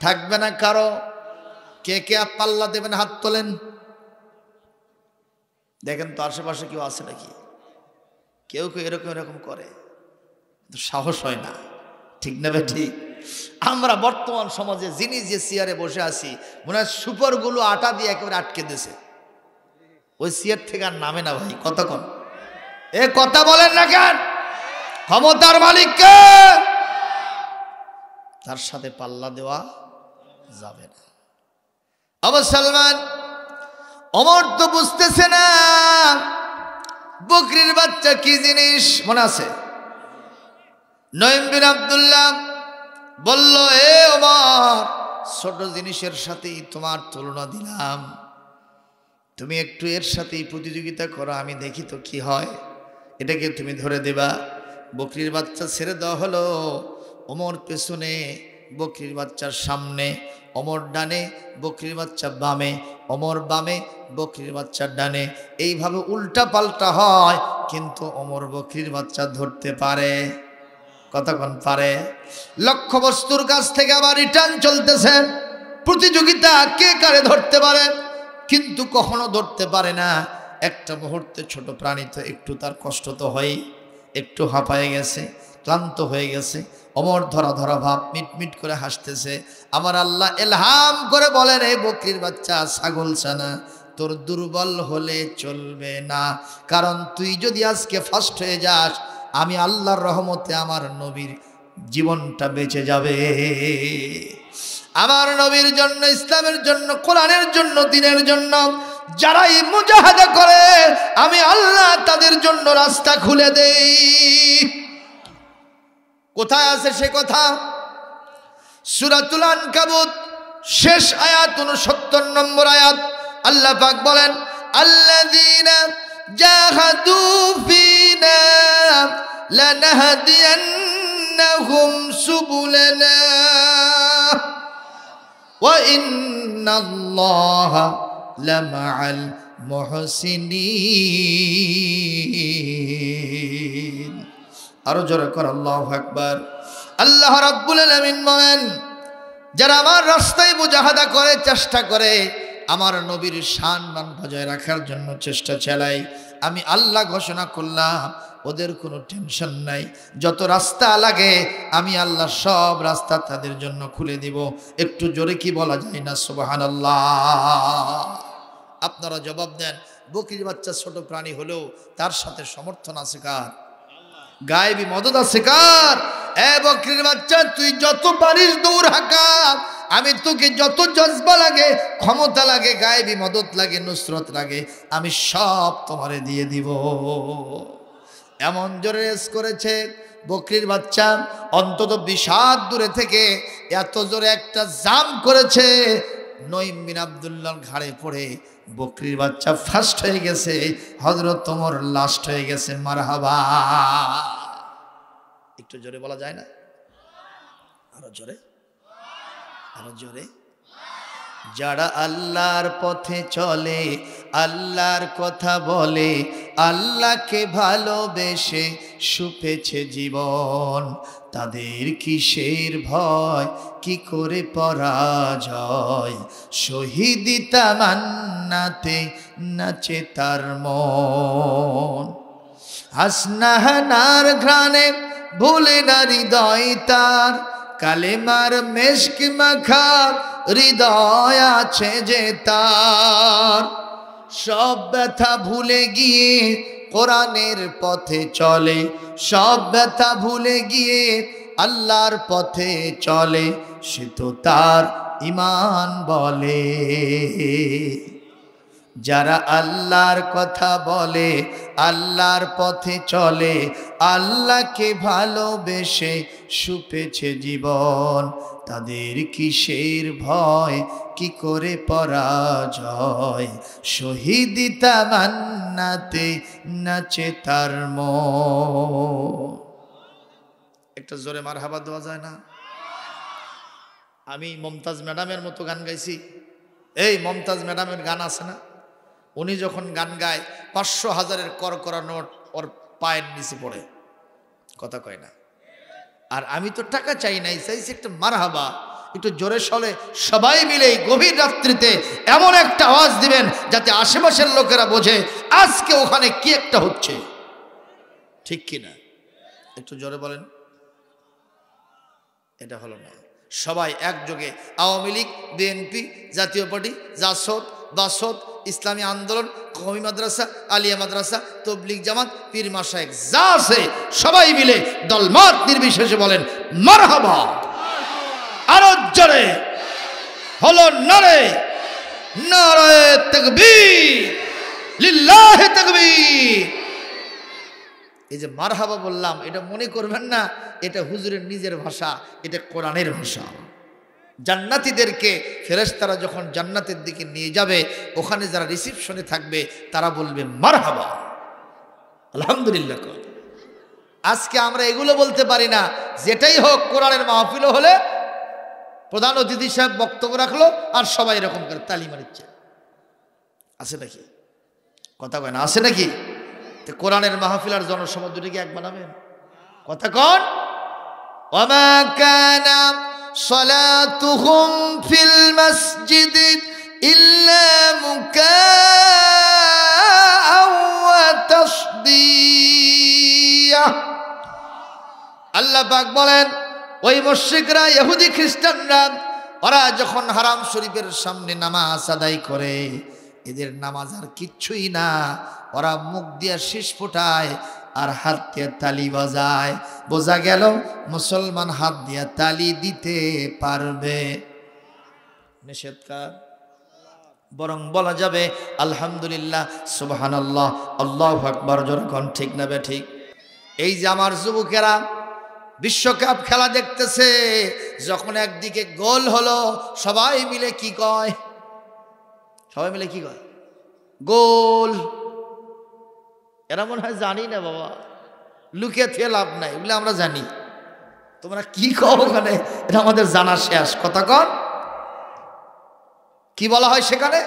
থাকবে না কারো। কে কে পাল্লা দেবেন হাত তোলেন। দেখেন তো আশেপাশে কেউ আছে নাকি? কেউ কেউ এরকম এরকম করে, সাহস হয় না, ঠিক না বে ঠিক? আমরা বর্তমান সমাজে যিনি যে চেয়ারে বসে আছি, মনে হয় সুপারগুলো আটা দিয়ে একেবারে আটকে দিয়েছে, ওই চেয়ার থেকে আর নামে না ভাই। কতক্ষণ এ কথা বলেন না কেন? ক্ষমতার মালিককে, তার সাথে পাল্লা দেওয়া যাবে না। মুসলমান, ওমর তো বুঝতেছে না বকরির বাচ্চা কি জিনিস। মনে আছে নঈম বিন আব্দুল্লাহ বলল, এ ওমর, ছোট জিনিসের সাথেই তোমার তুলনা দিলাম, তুমি একটু এর সাথেই প্রতিযোগিতা করো, আমি দেখি তো কি হয়, এটাকে তুমি ধরে দেবা। বকরির বাচ্চা ছেড়ে দেওয়া হলো। ওমর পেছনে, বকরির বাচ্চার সামনে, ওমর ডানে, বকরির বাচ্চা বামে, ওমর বামে, বকরির বাচ্চার ডানে, এইভাবে উল্টা পাল্টা হয়, কিন্তু ওমর বকরির বাচ্চা ধরতে পারে। কতক্ষণ পারে? লক্ষ্য বস্তুর কাছ থেকে আবার রিটার্ন চলতেছে, প্রতিযোগিতা কে কারে ধরতে পারে, কিন্তু কখনো ধরতে পারে না। একটা মুহূর্তে ছোট প্রাণী তো একটু তার কষ্ট তো হয়, একটু হাঁপায়ে গেছে, ক্লান্ত হয়ে গেছে। ওমর ধরা ধরা ভাব, মিটমিট করে হাসতেছে। আমার আল্লাহ এলহাম করে বলেন, এই বকরির বাচ্চা, ছাগল ছানা, তোর দুর্বল হলে চলবে না, কারণ তুই যদি আজকে ফার্স্ট হয়ে যাস, আমি আল্লাহর রহমতে আমার নবীর জীবনটা বেঁচে যাবে। আমার নবীর জন্য, ইসলামের জন্য, কোরআনের জন্য, দ্বীনের জন্য যারাই মুজাহাদা করে, আমি আল্লাহ তাদের জন্য রাস্তা খুলে দেই। কোথায় আছে সে কথা? সূরাতুল আনকাবুত শেষ আয়াত 69 নম্বর আয়াত। আল্লাহ পাক বলেন, আল্লাযীনা জাহাদু ফিনা লানাহদিয়ান্নাহুম সুবুলানা ওয়া ইন্নাল্লাহা লামাআল মুহসিনিন। আরো জোরে কর আল্লাহু আকবার। আল্লাহ রাব্বুল আলামিন বলেন, যারা আমার রাস্তায় মুজাহাদা করে, চেষ্টা করে, আমার নবীর সম্মান বজায় রাখার জন্য চেষ্টা চালায়, আমি আল্লাহ ঘোষণা করলাম ওদের কোনো টেনশন নাই। যত রাস্তা লাগে আমি আল্লাহ সব রাস্তা তাদের জন্য খুলে দিব। একটু জোরে কি বলা যায় না সুবহানাল্লাহ? আপনারা জবাব দেন, বকরির বাচ্চা ছোট প্রাণী হলেও তার সাথে সমর্থন আছে কার? গায়েবী মদত আছে কার? এ বকরির বাচ্চা, তুই যত পারিস দৌড় হাঁকা, আমি তোকে যত জজবা লাগে, ক্ষমতা লাগে, গায়েবী মদত লাগে, নুসরত লাগে, আমি সব তোমারে দিয়ে দিব। এমন জোরে রেস করেছে বকরির বাচ্চা, অন্তত 20 হাত দূরে থেকে এত জোরে একটা জাম্প করেছে, নঈম বিন আব্দুল্লাহর ঘাড়ে পড়ে বকরির বাচ্চা ফার্স্ট হয়ে গেছে, হযরত ওমর লাস্ট হয়ে গেছে। মারহাবা। একটু জোরে বলা যায় না? আরো জোরে, আরো জোরে। যারা আল্লাহর পথে চলে, আল্লাহর কথা বলে, আল্লাহকে ভালোবেসে সুপেছে জীবন, তাদের কিসের ভয়, কি করে পরাজয়, শহীদি তামান্নাতে নাচে তার মন। হাসনাহানার ঘ্রাণে ভুলে না হৃদয় তার, কালেমার মেশক মাখা হৃদয় আছে যে তার, সব ব্যথা ভুলে গিয়ে কোরআনের পথে চলে, সব ব্যথা ভুলে গিয়ে আল্লাহর পথে চলে, সে তো তার ঈমান বলে। যারা আল্লাহর কথা বলে, আল্লাহর পথে চলে, আল্লাহকে ভালোবেসে সুপেছে জীবন, তাদের কিসের ভয়, কি করে পরাজয়, শহীদ তামান্নাতে নাচে তার মন। একটা জোরে মারহাবা দেওয়া যায় না? আমি মমতাজ ম্যাডামের মতো গান গাইছি। এই মমতাজ ম্যাডামের গান আছে না, উনি যখন গান গায় 500,000-এর করকরা নোট ওর পায়ের নিচে পড়ে, কথা কয় না। আর আমি তো টাকা চাই নাই, চাইছি একটা মারহাবা, একটু জোরে সলে সবাই মিলে গভীর রাত্রিতে এমন একটা আওয়াজ দিবেন যাতে আশেপাশের লোকেরা বোঝে আজকে ওখানে কি একটা হচ্ছে, ঠিক কিনা? একটু জোরে বলেন। এটা হলো না। সবাই একযোগে আওয়ামী লীগ, বিএনপি, জাতীয় পার্টি, জাসদ, বাসদ, ইসলামী আন্দোলন, কওমি মাদ্রাসা, আলিয়া মাদ্রাসা, তবলিগ জামাত, পীর মাশায়েখ যা আছে সবাই মিলে দলমত নির্বিশেষে বলেন মারহাবা। আরো জোরে হলো নারে নারে তাকবীর, লিল্লাহি তাকবীর। এই যে মারহাবা বললাম, এটা মনে করবেন না এটা হুজুরের নিজের ভাষা, এটা কোরআনের ভাষা। জান্নাতীদেরকে ফেরেশতারা যখন জান্নাতের দিকে নিয়ে যাবে, ওখানে যারা রিসিপশনে থাকবে তারা বলবে মারহাবা, আলহামদুলিল্লাহ। আজকে আমরা এগুলো বলতে পারি না। যেটাই হোক, কোরআনের মাহফিল হলে প্রধান অতিথি সাহেব বক্তব্য রাখলো আর সবাই এরকম করে তালি মারিচ্ছে, আছে নাকি? কথা কয় না, আছে নাকি? কোরআনের মাহফিল আর জনসভা দুটো কি এক বানাবেন? কথা কন। ওয়ামা কানা সালাতুহুম ফিল মাসজিদি ইল্লা মুকাআ ওয়া তাসদিয়া। আল্লাহ পাক বলেন, ওই মুশরিকরা, ইহুদি খ্রিস্টানরা, ওরা যখন হারাম শরীফের সামনে নামাজ আদায় করে, এদের নামাজ আর কিচ্ছুই না। ওরা মুখ দিয়ে শীষ ফোটায় আর হাত দিয়ে তালি বাজায়। বোঝা গেল মুসলমান হাত দিয়ে তালি দিতে পারবে, নিষেধকার। বরং বলা যাবে আলহামদুলিল্লাহ, সুবহানাল্লাহ, আল্লাহু আকবার। যখন ঠিক না বে ঠিক? এই যে আমার যুবকেরা বিশ্বকাপ খেলা দেখতেছে, যখন একদিকে গোল হলো, সবাই মিলে কি কয়? সবাই মিলে কি কয়? গোল। এরা মনে হয় জানি না বাবা, লুকিয়ে থেকে লাভ নাই, এগুলো আমরা জানি। তোমরা কি কও ওখানে, এটা আমাদের জানা শেষ। কথা কন। কি বলা হয় সেখানে?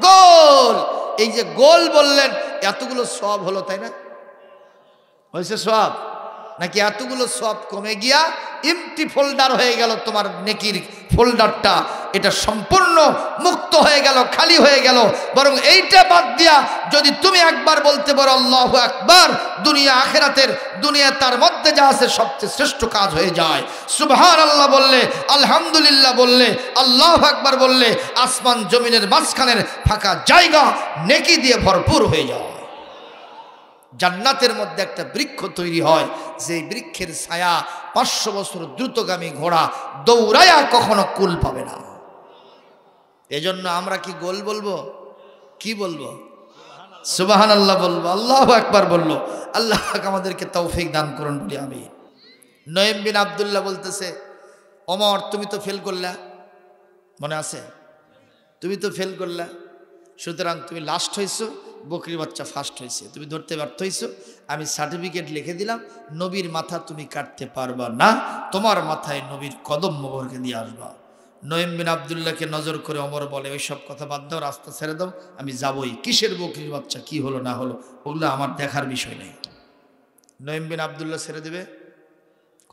গোল। এই যে গোল বললেন, এতগুলো সওয়াব হলো, তাই না? হয়েছে সওয়াব? নাকি এতগুলো সওয়াব কমে গিয়া এমটি ফোল্ডার হয়ে গেল তোমার নেকির ফোল্ডারটা, এটা সম্পূর্ণ মুক্ত হয়ে গেল, খালি হয়ে গেল। বরং এইটা বাদ দিয়া যদি তুমি একবার বলতে পারো আল্লাহু আকবার, দুনিয়া আখিরাতের, দুনিয়া তার মধ্যে যা আছে সবচেয়ে শ্রেষ্ঠ কাজ হয়ে যায়। সুবহানাল্লাহ বললে, আলহামদুলিল্লাহ বললে, আল্লাহু আকবার বললে, আসমান জমিনের মাঝখানের ফাঁকা জায়গা নেকি দিয়ে ভরপুর হয়ে যায়। জান্নাতের মধ্যে একটা বৃক্ষ তৈরি হয়, যে বৃক্ষের ছায়া 500 বছর দ্রুতগামী ঘোড়া দৌড়ায়া কখনো কুল পাবে না। এজন্য আমরা কি গোল বলবো? কি বলবো? সুবহানাল্লাহ বলবো, আল্লাহু আকবার বলবো। আল্লাহ আমাদেরকে তৌফিক দান করুন বলি আমি। নঈম বিন আব্দুল্লাহ বলতেছে, ওমর তুমি তো ফেল করলা, মনে আছে? তুমি তো ফেল করলা, সুতরাং তুমি লাস্ট হয়েছো, বকরির বাচ্চা ফার্স্ট হয়েছে, তুমি ধরতে ব্যর্থ হয়েছো। আমি সার্টিফিকেট লিখে দিলাম, নবীর মাথা তুমি কাটতে পারবা না, তোমার মাথায় নবীর কদম মোবারক দিয়ে আসবা। নঈম বিন আব্দুল্লাহকে নজর করে ওমর বলে, ওই সব কথা বাদ দাও, রাস্তা ছেড়ে দাও, আমি যাবই। কিসের বকরির বাচ্চা, কি হলো না হলো, ওগুলো আমার দেখার বিষয় নেই। নঈম বিন আব্দুল্লাহ ছেড়ে দেবে?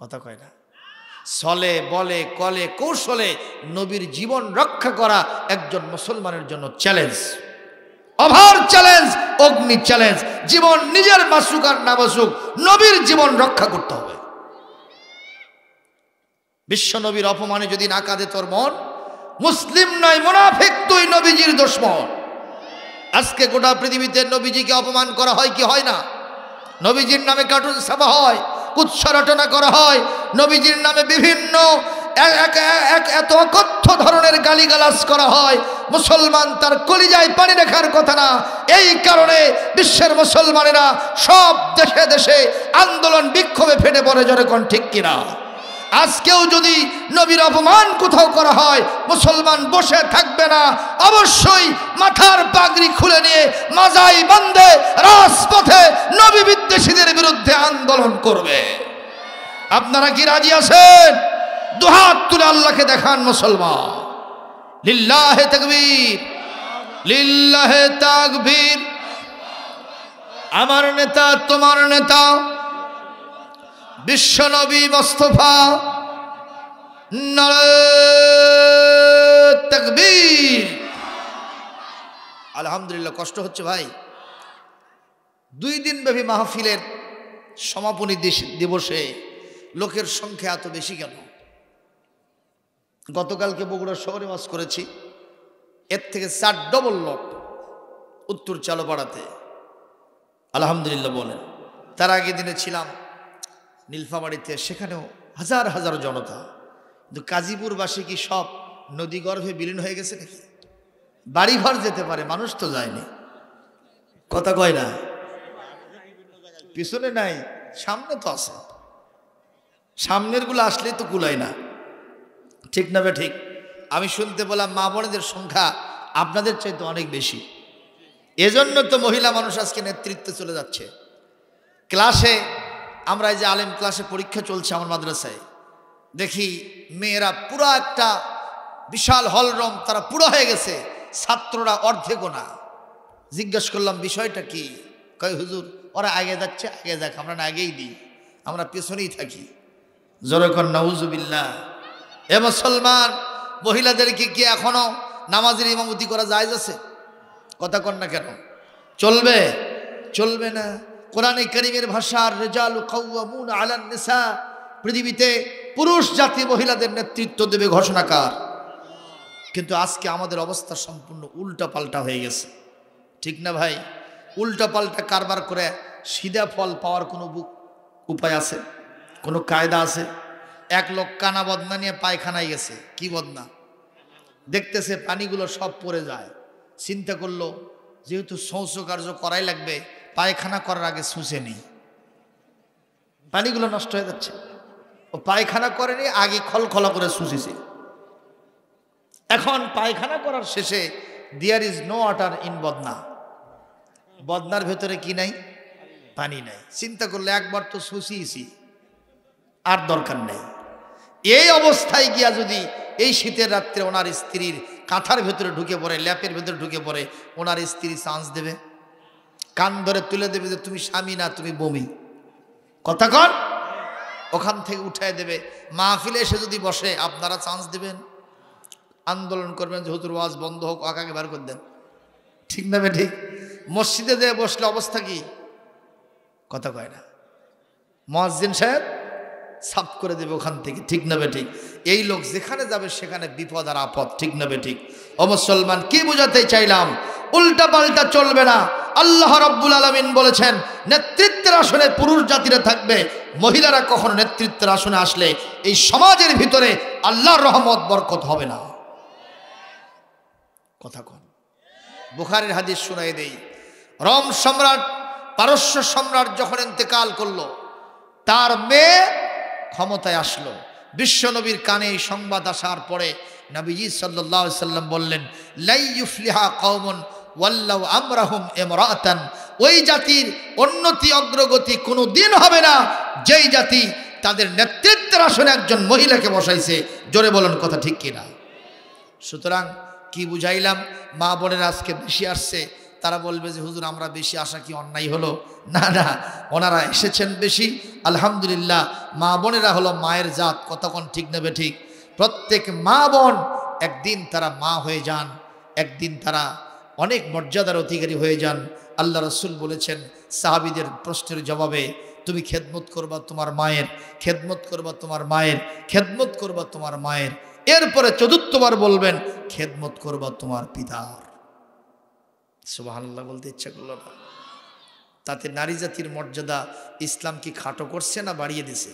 কথা কয় না। ছলে বলে কলে কৌশলে নবীর জীবন রক্ষা করা একজন মুসলমানের জন্য চ্যালেঞ্জ, ওভার চ্যালেঞ্জ, অগ্নি চ্যালেঞ্জ। জীবন নিজের বাসুক আর না বাসুক, নবীর জীবন রক্ষা করতে হবে। বিশ্ব নবীর অপমানে যদি না কাঁদে তোর মন, মুসলিম নয় মুনাফিক, তুই নবীজির দুশমন। আজকে গোটা পৃথিবীতে নবীজিকে অপমান করা হয় কি হয় না? নবীজির নামে কার্টুন ছাপা হয়, কুৎসা রটনা করা হয়, নবীজির নামে বিভিন্ন এত অকথ্য ধরনের গালিগালাজ করা হয়। মুসলমান তার কলিজায় পানি রাখার কথা না। এই কারণে বিশ্বের মুসলমানেরা সব দেশে দেশে আন্দোলন বিক্ষোভে ফেটে পড়ে, জোরে কোন ঠিক কিনা? আজকেও যদি নবীর অপমান কোথাও করা হয়, মুসলমান বসে থাকবে না, অবশ্যই মাথার পাগড়ি খুলে নিয়ে মাজাই বান্ধে রাজপথে নবী বিদ্বেষীদের বিরুদ্ধে আন্দোলন করবে। আপনারা কি রাজি আছেন? দুহাত তুলে আল্লাহকে দেখান মুসলমান। লিল্লাহে তাকবীর, লিল্লাহে তাকবীর। আমার নেতা, তোমার নেতা বিশ্বনবী মুস্তাফা, নারে তাকবীর। আলহামদুলিল্লাহ। কষ্ট হচ্ছে ভাই, 2 দিন ব্যাপী মাহফিলের সমাপনী দিবসে লোকের সংখ্যা এত বেশি কেন? গতকালকে বগুড়া শহরে ওয়াজ করেছি, এর থেকে 4 ডবল লোক উত্তর চালপাড়াতে। আলহামদুলিল্লাহ বলেন। তার আগে দিনে ছিলাম নীলফামারীতে, সেখানেও হাজার হাজার জনতা। কিন্তু কাজীপুরবাসী কি সব নদী গর্ভে বিলীন হয়ে গেছে নাকি? বাড়িঘর যেতে পারে, মানুষ তো যায়নি। কথা কয় না? পিছনে নাই, সামনে তো আছে। সামনের গুলো আসলে তো কুলায় না, ঠিক না বে ঠিক? আমি শুনতে বললাম মা বোনদের সংখ্যা আপনাদের চাইতে অনেক বেশি। এজন্য তো মহিলা মানুষ আজকে নেতৃত্বে চলে যাচ্ছে। ক্লাসে আমরা এই যে আলেম ক্লাসে পরীক্ষা চলছে আমার মাদ্রাসায়, দেখি মেয়েরা পুরো একটা বিশাল হলরুম, তারা পুরো হয়ে গেছে, ছাত্ররা অর্ধেকও না। জিজ্ঞেস করলাম বিষয়টা কি? কয় হুজুর ওরা আগে যাচ্ছে, আগে যাক, আমরা না আগেই দিই, আমরা পেছনেই থাকি। জোরে কর নাউজুবিল্লাহ। এ মুসলমান, মহিলাদেরকে কি এখনো নামাজের ইমামতি করা জায়েজ আছে? কথা কর না কেন? চলবে? চলবে না। কোরআনে কারীমের ভাষা, রিজালু কাওয়ামুনা আলান নিসা, পৃথিবীতে পুরুষ জাতি মহিলাদের নেতৃত্ব দেবে ঘোষণাকার। কিন্তু আজকে আমাদের অবস্থা সম্পূর্ণ উল্টা পাল্টা হয়ে গেছে, ঠিক না ভাই? উল্টা পাল্টা কারবার করে সিধা ফল পাওয়ার কোনো উপায় আছে? কোনো কায়দা আছে? এক লোক কানা বদনা নিয়ে পায়খানায় গেছে। কি বদনা? দেখতেছে পানিগুলো সব পড়ে যায়। চিন্তা করলো যেহেতু শৌচকার্য করাই লাগবে, পায়খানা করার আগে শুষে নেই, পানিগুলো নষ্ট হয়ে যাচ্ছে। ও পায়খানা করেনি, আগে খলখলা করে শুষেছে। এখন পায়খানা করার শেষে there is no water in বদনা, বদনার ভেতরে কি নাই? পানি নাই। চিন্তা করলে একবার তো শুষিয়েছি, আর দরকার নেই। এই অবস্থায় গিয়া যদি এই শীতের রাত্রে ওনার স্ত্রীর কাঁথার ভেতরে ঢুকে পড়ে, ল্যাপের ভেতরে ঢুকে পড়ে, ওনার স্ত্রী চান্স দেবে? কান ধরে তুলে দেবে যে তুমি স্বামী না, তুমি বমি। কথা কন? ওখান থেকে উঠায় দেবে। মাহফিলে এসে যদি বসে, আপনারা চান্স দেবেন? আন্দোলন করবেন যে হুজুর ওয়াজ বন্ধ হোক, আকাকে বার করে দেন, ঠিক না বে ঠিক? মসজিদে দিয়ে বসলে অবস্থা কি? কথা কয় না? মুয়াজ্জিন সাহেব সাফ করে দেবে ওখান থেকে, ঠিক না বে ঠিক? এই লোক যেখানে যাবে সেখানে বিপদ আর আপদ, ঠিক না বে ঠিক? ও মুসলমান, কি বোঝাতে চাইলাম? উল্টা পাল্টা চলবে না। আল্লাহ রাব্বুল আলামিন বলেছেন নেতৃত্বের আসনে পুরুষ জাতিরা থাকবে, মহিলারা কখনো নেতৃত্বের আসনে আসলে এই সমাজের ভিতরে আল্লাহর রহমত বরকত হবে না। কথা কন? বুখারীর হাদিস শুনাই দেই। রোম সম্রাট, পারস্য সম্রাট যখন ইন্তেকাল করলো, তার মেয়ে ক্ষমতায় আসলো। বিশ্বনবীর কানে এই সংবাদ আসার পরে নবীজি সাল্লাল্লাহু আলাইহি সাল্লাম বললেন, লাই ইউফলিহা কওমুন ওয়াল্লাউ আমরাহুম ইমরাতান, ওই জাতির উন্নতি অগ্রগতি কোনো দিন হবে না যেই জাতি তাদের নেতৃত্বের আসনে একজন মহিলাকে বসাইছে। জোরে বলেন কথা ঠিক কিনা? সুতরাং কি বুঝাইলাম? মা বোনের আজকে বেশি আসছে, তারা বলবে যে হুজুর আমরা বেশি আসা কি অন্যায় হলো? না না, ওনারা এসেছেন বেশি, আলহামদুলিল্লাহ। মা বোনেরা হলো মায়ের জাত, কতক্ষণ ঠিক নেবে ঠিক? প্রত্যেক মা বোন একদিন তারা মা হয়ে যান, একদিন তারা অনেক মর্যাদার অধিকারী হয়ে যান। আল্লাহ রসুল বলেছেন সাহাবীদের প্রশ্নের জবাবে, তুমি খেদমত করবা তোমার মায়ের, খেদমত করবা তোমার মায়ের, খেদমত করবা তোমার মায়ের। এরপরে চতুর্থবার বলবেন খেদমত করবা তোমার পিতার। সুবহানাল্লাহ বলতে ইচ্ছা করলো না? তাতে নারী জাতির মর্যাদা ইসলাম কি খাটো করছে না বাড়িয়ে দিছে?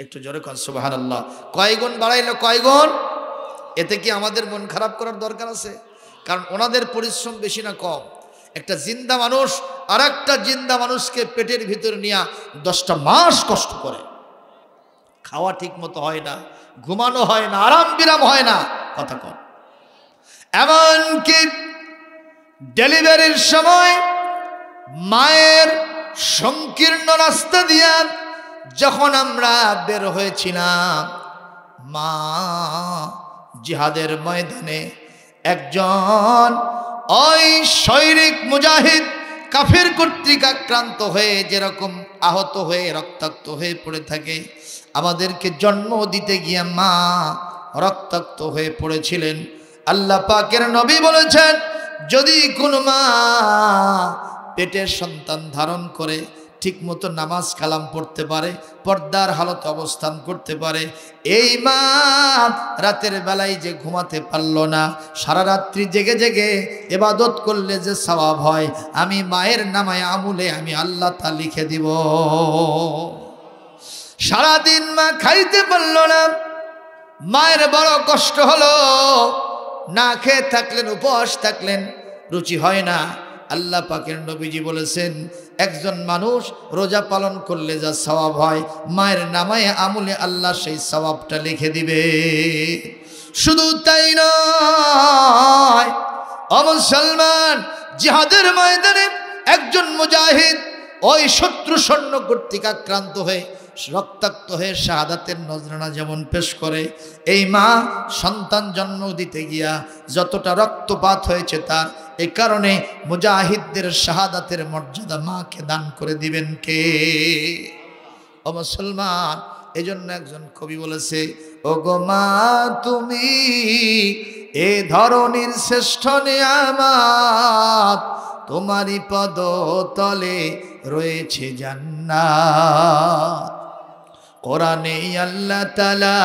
একটু জোরে কোন সুবহানাল্লাহ। কয় গুণ বাড়াইলো, কয় গুণ? এতে কি আমাদের মন খারাপ করার দরকার আছে? কারণ ওনাদের পরিশ্রম বেশি না কম? একটা জিন্দা মানুষ আর একটা জিন্দা মানুষকে পেটের ভিতরে নিয়ে 10টা মাস কষ্ট করে, খাওয়া ঠিক মতো হয় না, ঘুমানো হয় না, আরাম বিরাম হয় না, কথা কন। এমনকি ডেলিভারির সময় মায়ের সংকীর্ণ রাস্তা দিয়া যখন আমরা বের হয়েছিলাম, মা জিহাদের ময়দানে একজন ওই সৈনিক মুজাহিদ কাফের কর্তৃক আক্রান্ত হয়ে যেরকম আহত হয়ে রক্তাক্ত হয়ে পড়ে থাকে, আমাদেরকে জন্ম দিতে গিয়ে মা রক্তাক্ত হয়ে পড়েছিলেন। আল্লাহ পাকের নবী বলেছেন, যদি কোনো মা পেটের সন্তান ধারণ করে ঠিকমতো নামাজ কালাম পড়তে পারে, পর্দার হালতে অবস্থান করতে পারে, এই মা রাতের বেলায় যে ঘুমাতে পারল না, সারা রাত্রি জেগে জেগে ইবাদত করলে যে সওয়াব হয়, আমি মায়ের নামায় আমলে আমি আল্লাহ তা লিখে দিব। সারাদিন মা খাইতে পারল না, মায়ের বড় কষ্ট হলো, না খেয়ে থাকলেন, উপবাস থাকলেন, রুচি হয় না। আল্লাহ পাকের নবীজি বলেছেন, একজন মানুষ রোজা পালন করলে যা সওয়াব হয়, মায়ের নামায় আমলে আল্লাহ সেই সওয়াবটা লিখে দিবে। শুধু তাই নয়, ও মুসলমান, জিহাদের ময়দানে একজন মুজাহিদ ওই শত্রু সৈন্য কর্তৃক আক্রান্ত হয়ে রক্তাক্ত হয়ে শাহাদাতের নজরানা যেমন পেশ করে, এই মা সন্তান জন্ম দিতে গিয়া যতটা রক্তপাত হয়েছে তার, এই কারণে মুজাহিদদের শাহাদাতের মর্যাদা মাকে দান করে দিবেন কে? ও মুসলমান, এজন্য একজন কবি বলেছে, ও গো মা তুমি এ ধরনের শ্রেষ্ঠ নিয়ামত, তোমারই পদ তলে রয়েছে জান্নাত। কোরআনে আল্লাহ তাআলা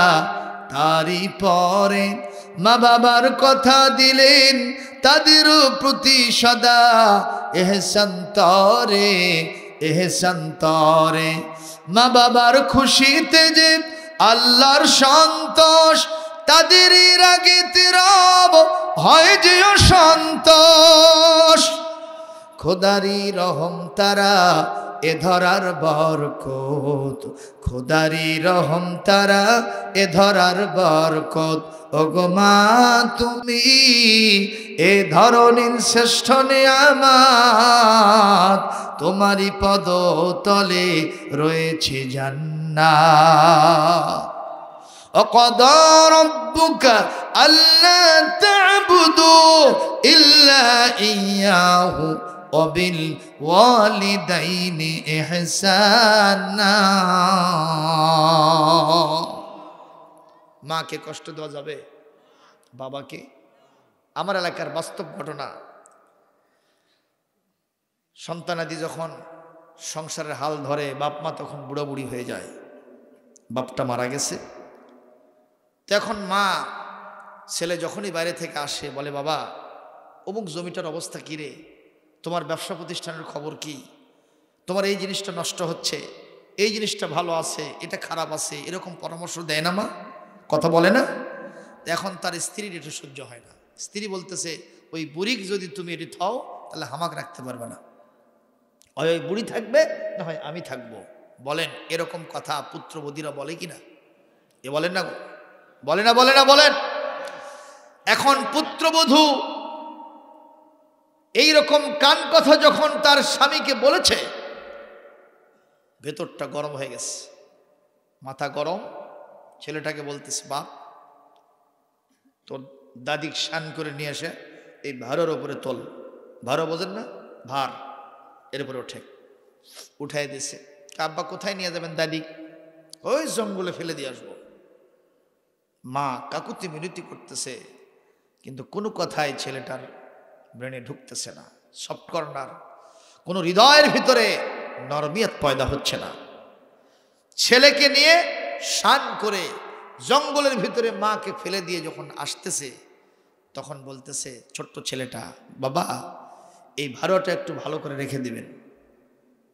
তারই পরে মা বাবার কথা দিলেন, তাদের প্রতি সদা এহসান তরে, এহসান তরে। মা বাবার খুশিতে যে আল্লাহর সন্তোষ, তাদেরই রাগেতে রব হয় যে অসন্তোষ। খোদারি রহম তারা এ ধরার বরকত, খোদারি রহম তারা এ ধরার বরকত। ওগো মা তুমি এ ধরনের শ্রেষ্ঠ নিয়ামত, তোমারই পদ তলে রয়েছে জান্নাত। وقضى ربك ألا تعبدوا إلا إياه وبالوالدين إحسانا। মাকে কষ্ট দেওয়া যাবে? বাবাকে? আমার এলাকার বাস্তব ঘটনা, সন্তানাদি যখন সংসারের হাল ধরে, বাপ মা তখন বুড়ো বুড়ি হয়ে যায়, বাপটা মারা গেছে। তখন মা ছেলে যখনই বাইরে থেকে আসে বলে, বাবা অমুক জমিটার অবস্থা কী রে, তোমার ব্যবসা প্রতিষ্ঠানের খবর কি, তোমার এই জিনিসটা নষ্ট হচ্ছে, এই জিনিসটা ভালো আছে, এটা খারাপ আছে, এরকম পরামর্শ দেয় না মা? কথা বলে না? এখন তার স্ত্রীর এটা সহ্য হয় না। স্ত্রী বলতেছে, ওই বুড়িক যদি তুমি এটি থাও তাহলে হামাক রাখতে পারবে না, হয় ওই বুড়ি থাকবে না হয় আমি থাকবো। বলেন এরকম কথা পুত্রবধূরা বলে কিনা? এ বলেন না? বলে না? বলে না? বলেন। এখন পুত্রবধূ এইরকম কান কথা যখন তার স্বামীকে বলেছে, ভেতরটা গরম হয়ে গেছে, মাথা গরম। ছেলেটাকে বলতেছে, বাপ তোর দাদি শান করে নিয়ে এসে এই ভারের ওপরে তোল, ভার বোঝেন না, ভার, এর উপরে ওঠে, উঠাই দিছে। আব্বা কোথায় নিয়ে যাবেন? দাদি, ওই জঙ্গলে ফেলে দিয়ে আসবো। মা কাকুতি মিনতি করতেছে, কিন্তু কোনো কথাই ছেলেটার ব্রেনে ঢুকতেছে না। সফট কর্নার, কোনো হৃদয়ের ভিতরে নরমিয়ত পয়দা হচ্ছে না। ছেলেকে নিয়ে শান করে জঙ্গলের ভিতরে মাকে ফেলে দিয়ে যখন আসতেছে তখন বলতেছে ছোট্ট ছেলেটা, বাবা এই ভাড়াটা একটু ভালো করে রেখে দিবেন।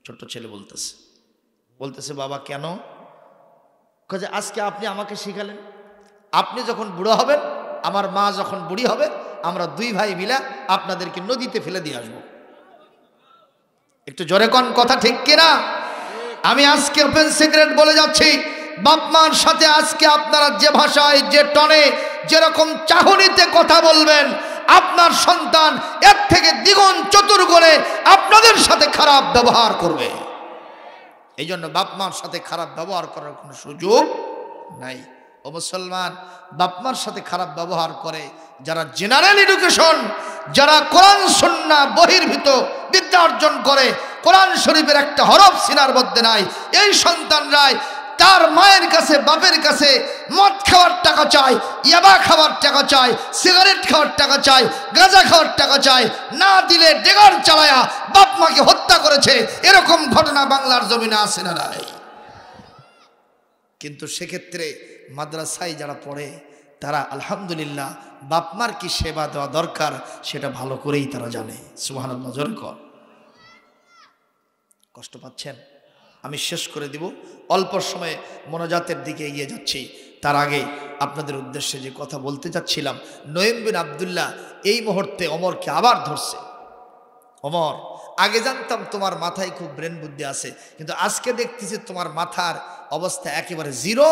ছোট্ট ছেলে বলতেছে বাবা কেন? কাজে আজকে আপনি আমাকে শিখালেন, আপনি যখন বুড়ো হবেন, আমার মা যখন বুড়ি হবে, আমরা দুই ভাই মিলা আপনাদেরকে নদীতে ফেলে দিয়ে আসবো। একটু জোরে কোন কথা ঠিক কিনা? আমি আজকে ওপেন সিক্রেট বলে যাচ্ছি, বাপ মার সাথে আজকে আপনারা যে ভাষায়, যে টনে, যেরকম চাহনিতে কথা বলবেন, আপনার সন্তান এর থেকে দ্বিগুণ চতুর্গুণে আপনাদের সাথে খারাপ ব্যবহার করবে। এই জন্য বাপ মার সাথে খারাপ ব্যবহার করার কোনো সুযোগ নাই। ও মুসলমান, বাপ মার সাথে খারাপ ব্যবহার করে যারা জেনারেল এডুকেশন, যারা কোরআন সুন্নাহ বহির্ভূত বিদ্যা অর্জন করে, কোরআন শরীফের একটা হরফ সিনার মধ্যে নাই, এই সন্তানরাই তার মায়ের কাছে, বাপের কাছে মদ খাওয়ার টাকা চায়, ইয়াবা খাওয়ার টাকা চায়, সিগারেট খাওয়ার টাকা চায়, গাঁজা খাওয়ার টাকা চায়, না দিলে ডেগার চালায়া বাপ মাকে হত্যা করেছে। এরকম ঘটনা বাংলার জমিনে আছে না নাই? কিন্তু সেক্ষেত্রে মাদ্রাসায় যারা পড়ে তারা আলহামদুলিল্লাহ বাপ মার কি সেবা দেওয়া দরকার সেটা ভালো করেই তারা জানে। সুবহানাল্লাহ, জোরে কর। কষ্ট পাচ্ছেন? আমি শেষ করে দিব, অল্প সময়ে মোনাজাতের দিকে এগিয়ে যাচ্ছি। তার আগে আপনাদের উদ্দেশ্যে যে কথা বলতে যাচ্ছিলাম, নঈম বিন আব্দুল্লাহ এই মুহূর্তে ওমরকে আবার ধরছে। ওমর, আগে জানতাম তোমার মাথায় খুব ব্রেন বুদ্ধি আছে, কিন্তু আজকে দেখতেছি তোমার মাথার অবস্থা একেবারে জিরো,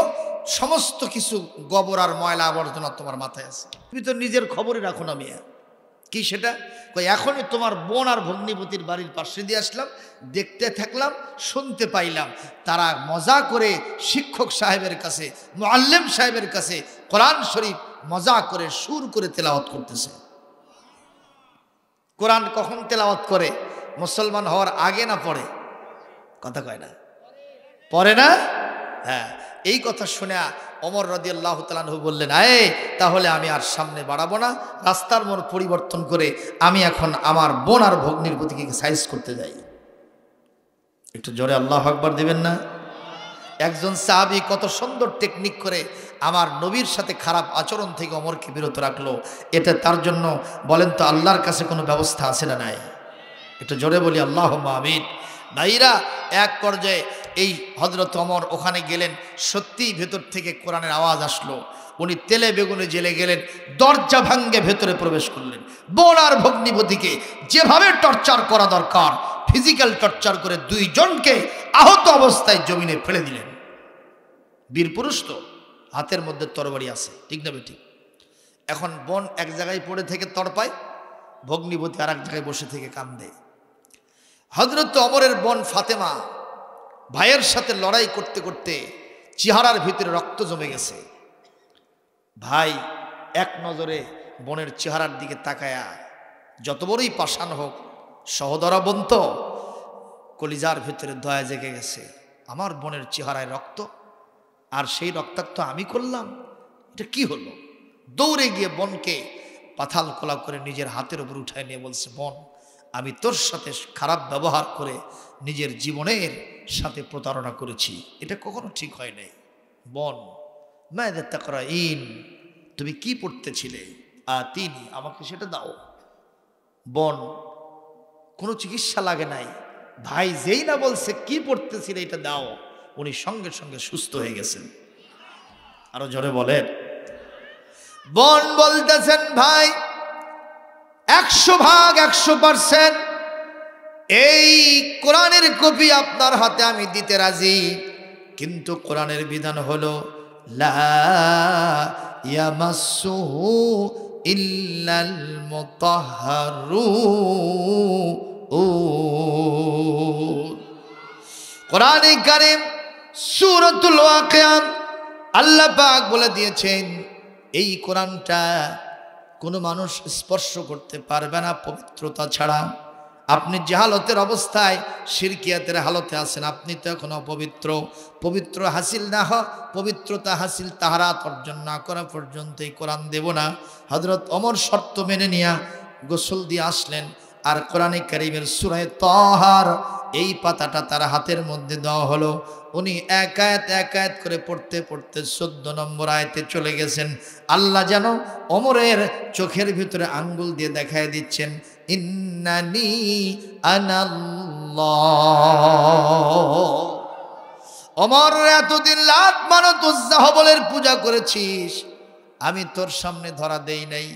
সমস্ত কিছু গোবর আর ময়লা আবর্জনা তোমার মাথায় আছে, তুমি তো নিজের খবরই রাখো না মিয়া। কি সেটা? এখনই তোমার বোন আর ভগ্নিপতির বাড়ির পাশে দিয়ে আসলাম, দেখতে থাকলাম, শুনতে পাইলাম তারা মজা করে শিক্ষক সাহেবের কাছে, মুআল্লিম সাহেবের কাছে কোরআন শরীফ মজা করে সুর করে তেলাওয়াত করতেছে। কোরআন কখন তেলাওয়াত করে? মুসলমান হওয়ার আগে না পরে? কথা কয় না, পরে না? হ্যাঁ, এই কথা শুনে ওমর রাদিয়াল্লাহু তাআলা আনহু বললেন, তাহলে আমি আর সামনে বাড়াবো না, রাস্তার মোড় পরিবর্তন করে আমি এখন আমার বোন আর ভগ্নির প্রতিকে সাইজ করতে যাই। একটু জোরে আল্লাহু আকবার দিবেন না? একজন সাহাবী কত সুন্দর টেকনিক করে আমার নবীর সাথে খারাপ আচরণ থেকে ওমরকে বিরত রাখলো। এটা তার জন্য বলেন তো আল্লাহর কাছে কোনো ব্যবস্থা আছে না নাই? একটু জোরে বলি আল্লাহুম্মা আমিন। ভাইরা, এক পর্যায়ে এই হযরত ওমর ওখানে গেলেন, সত্যিই ভেতর থেকে কোরআনের আওয়াজ আসলো। উনি তেলে বেগুনে জেলে গেলেন, দরজা ভাঙ্গে ভেতরে প্রবেশ করলেন। বোন আর ভগ্নিপতিকে যেভাবে টর্চার করা দরকার ফিজিক্যাল টর্চার করে দুইজনকে আহত অবস্থায় জমিনে ফেলে দিলেন। বীর পুরুষ তো, হাতের মধ্যে তরবারি আছে, ঠিক না বেঠিক? এখন বোন এক জায়গায় পড়ে থেকে তড়পায়, ভগ্নিপতি আর এক জায়গায় বসে থেকে কান্দে। হযরত ওমরের বোন ফাতেমা ভাইয়ের সাথে লড়াই করতে করতে চেহারার ভিতরে রক্ত জমে গেছে। ভাই এক নজরে বোনের চেহারার দিকে তাকায়া, যত বড়ই পাষাণ হোক, সহোদরা বোন তো, কলিজার ভিতরে দয়া জেগে গেছে। আমার বোনের চেহারায় রক্ত, আর সেই রক্তাক্ত আমি করলাম, এটা কি হলো? দৌড়ে গিয়ে বোনকে পাথাল কোলা করে নিজের হাতের উপর উঠায় নিয়ে বলছে, বোন, আমি তোর সাথে খারাপ ব্যবহার করে নিজের জীবনের সাথে প্রতারণা করেছি, এটা কখনো ঠিক হয় নাই। বোন, মাযা তাকরাইন, তুমি কি পড়তেছিলে? আতিনি, আমাকে সেটা দাও। বোন, কোনো চিকিৎসা লাগে নাই, ভাই যেই না বলছে কি পড়তেছিলে এটা দাও, উনি সঙ্গে সঙ্গে সুস্থ হয়ে গেছেন। আরো জোরে বলেন। বোন বলতেছেন, ভাই 100% এই কোরআনের কপি আপনার হাতে আমি দিতে রাজি, কিন্তু কোরআনের বিধান হলো লা ইয়ামাসসুহু ইল্লাল মুতাহহারুন। কোরআনে কারীম সূরাতুল ওয়াকিয়া আল্লাহ পাক বলে দিয়েছেন, এই কোরআনটা কোনো মানুষ স্পর্শ করতে পারবে না পবিত্রতা ছাড়া। আপনি জাহালতের অবস্থায়, শিরকিয়াতের হালতে আছেন, আপনি তো এখন অপবিত্র। পবিত্র হাসিল না হয়, পবিত্রতা হাসিল তাহারাত অর্জন না করা পর্যন্ত এই কোরআন দেব না। হযরত ওমর শর্ত মেনে নিয়া গোসল দিয়ে আসলেন, আর কোরআনে কারীমের সূরা তাহার এই পাতাটা তার হাতের মধ্যে দেওয়া হলো। উনি এক আয়াত করে পড়তে পড়তে 14 নম্বর আয়াতে চলে গেছেন। আল্লাহ যেন ওমরের চোখের ভিতরে আঙ্গুল দিয়ে দেখায় দিচ্ছেন, ইন্নানি আনাল্লাহ। ওমর, এতদিন লাত মানত উজ্জা হবলের পূজা করেছিস, আমি তোর সামনে ধরা দেই নাই।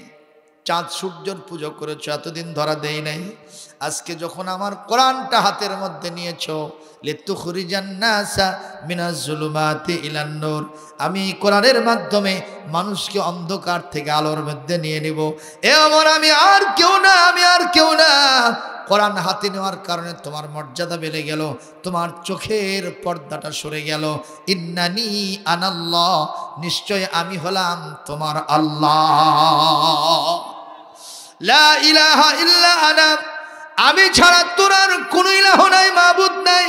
চাঁদ সূর্যর পুজো করেছো, এতদিন ধরা দেই নাই। আজকে যখন আমার কোরআনটা হাতের মধ্যে নিয়েছো, লিতুখরিজান নাসা মিনাজ জুলুমাতি ইলান নূর, আমি কোরআনের মাধ্যমে মানুষকে অন্ধকার থেকে আলোর মধ্যে নিয়ে নিব। এ ওমর, আমি আর কেউ না, আমি আর কেউ না। কোরআন হাতে নেওয়ার কারণে তোমার মর্যাদা বেড়ে গেল, তোমার চোখের পর্দাটা সরে গেল। ইন্নানি আনাল্লাহ, নিশ্চয় আমি হলাম তোমার আল্লাহ। লা ইলাহা ইল্লা আনা, আমি ছাড়া তোর আর কোনো ইলাহ নাই, মাবুদ নাই,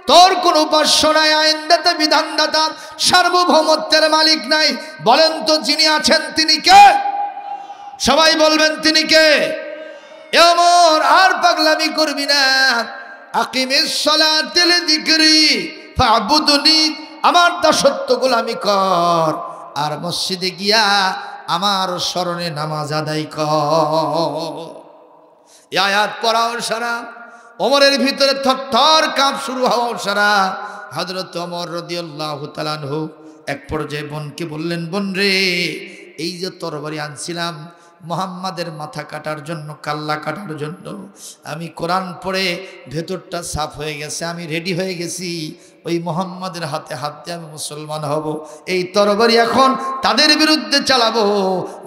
তোর কোনো উপাস্য নাই, আইনদাতা বিধানদাতা সার্বভৌমত্বের মালিক নাই। বলেন তো যিনি আছেন তিনি কে? সবাই বলবেন তিনি কে? ওমর, আর পাগলামি করবি না। আকিমিস সালাতা লিযিকরি ফা'বুদনি, আমার দাসত্ব গোলামি কর, আর মসজিদে গিয়া আমার স্মরণে নামাজ আদায় কর। এই আয়াত পড়াও সারা ওমরের ভিতরে থরথর কাঁপ শুরু হওয়া সারা। হযরত ওমর রাদিয়াল্লাহু তাআলা আনহু এক পর্যায়ে বোনকে বললেন, বোন রে, এই যে তরবারি আনছিলাম মুহাম্মাদের মাথা কাটার জন্য, কাল্লা কাটার জন্য, আমি কোরআন পড়ে ভেতরটা সাফ হয়ে গেছে, আমি রেডি হয়ে গেছি, ওই মুহাম্মাদের হাতে হাত দিয়ে আমি মুসলমান হব। এই তরবারি এখন তাদের বিরুদ্ধে চালাবো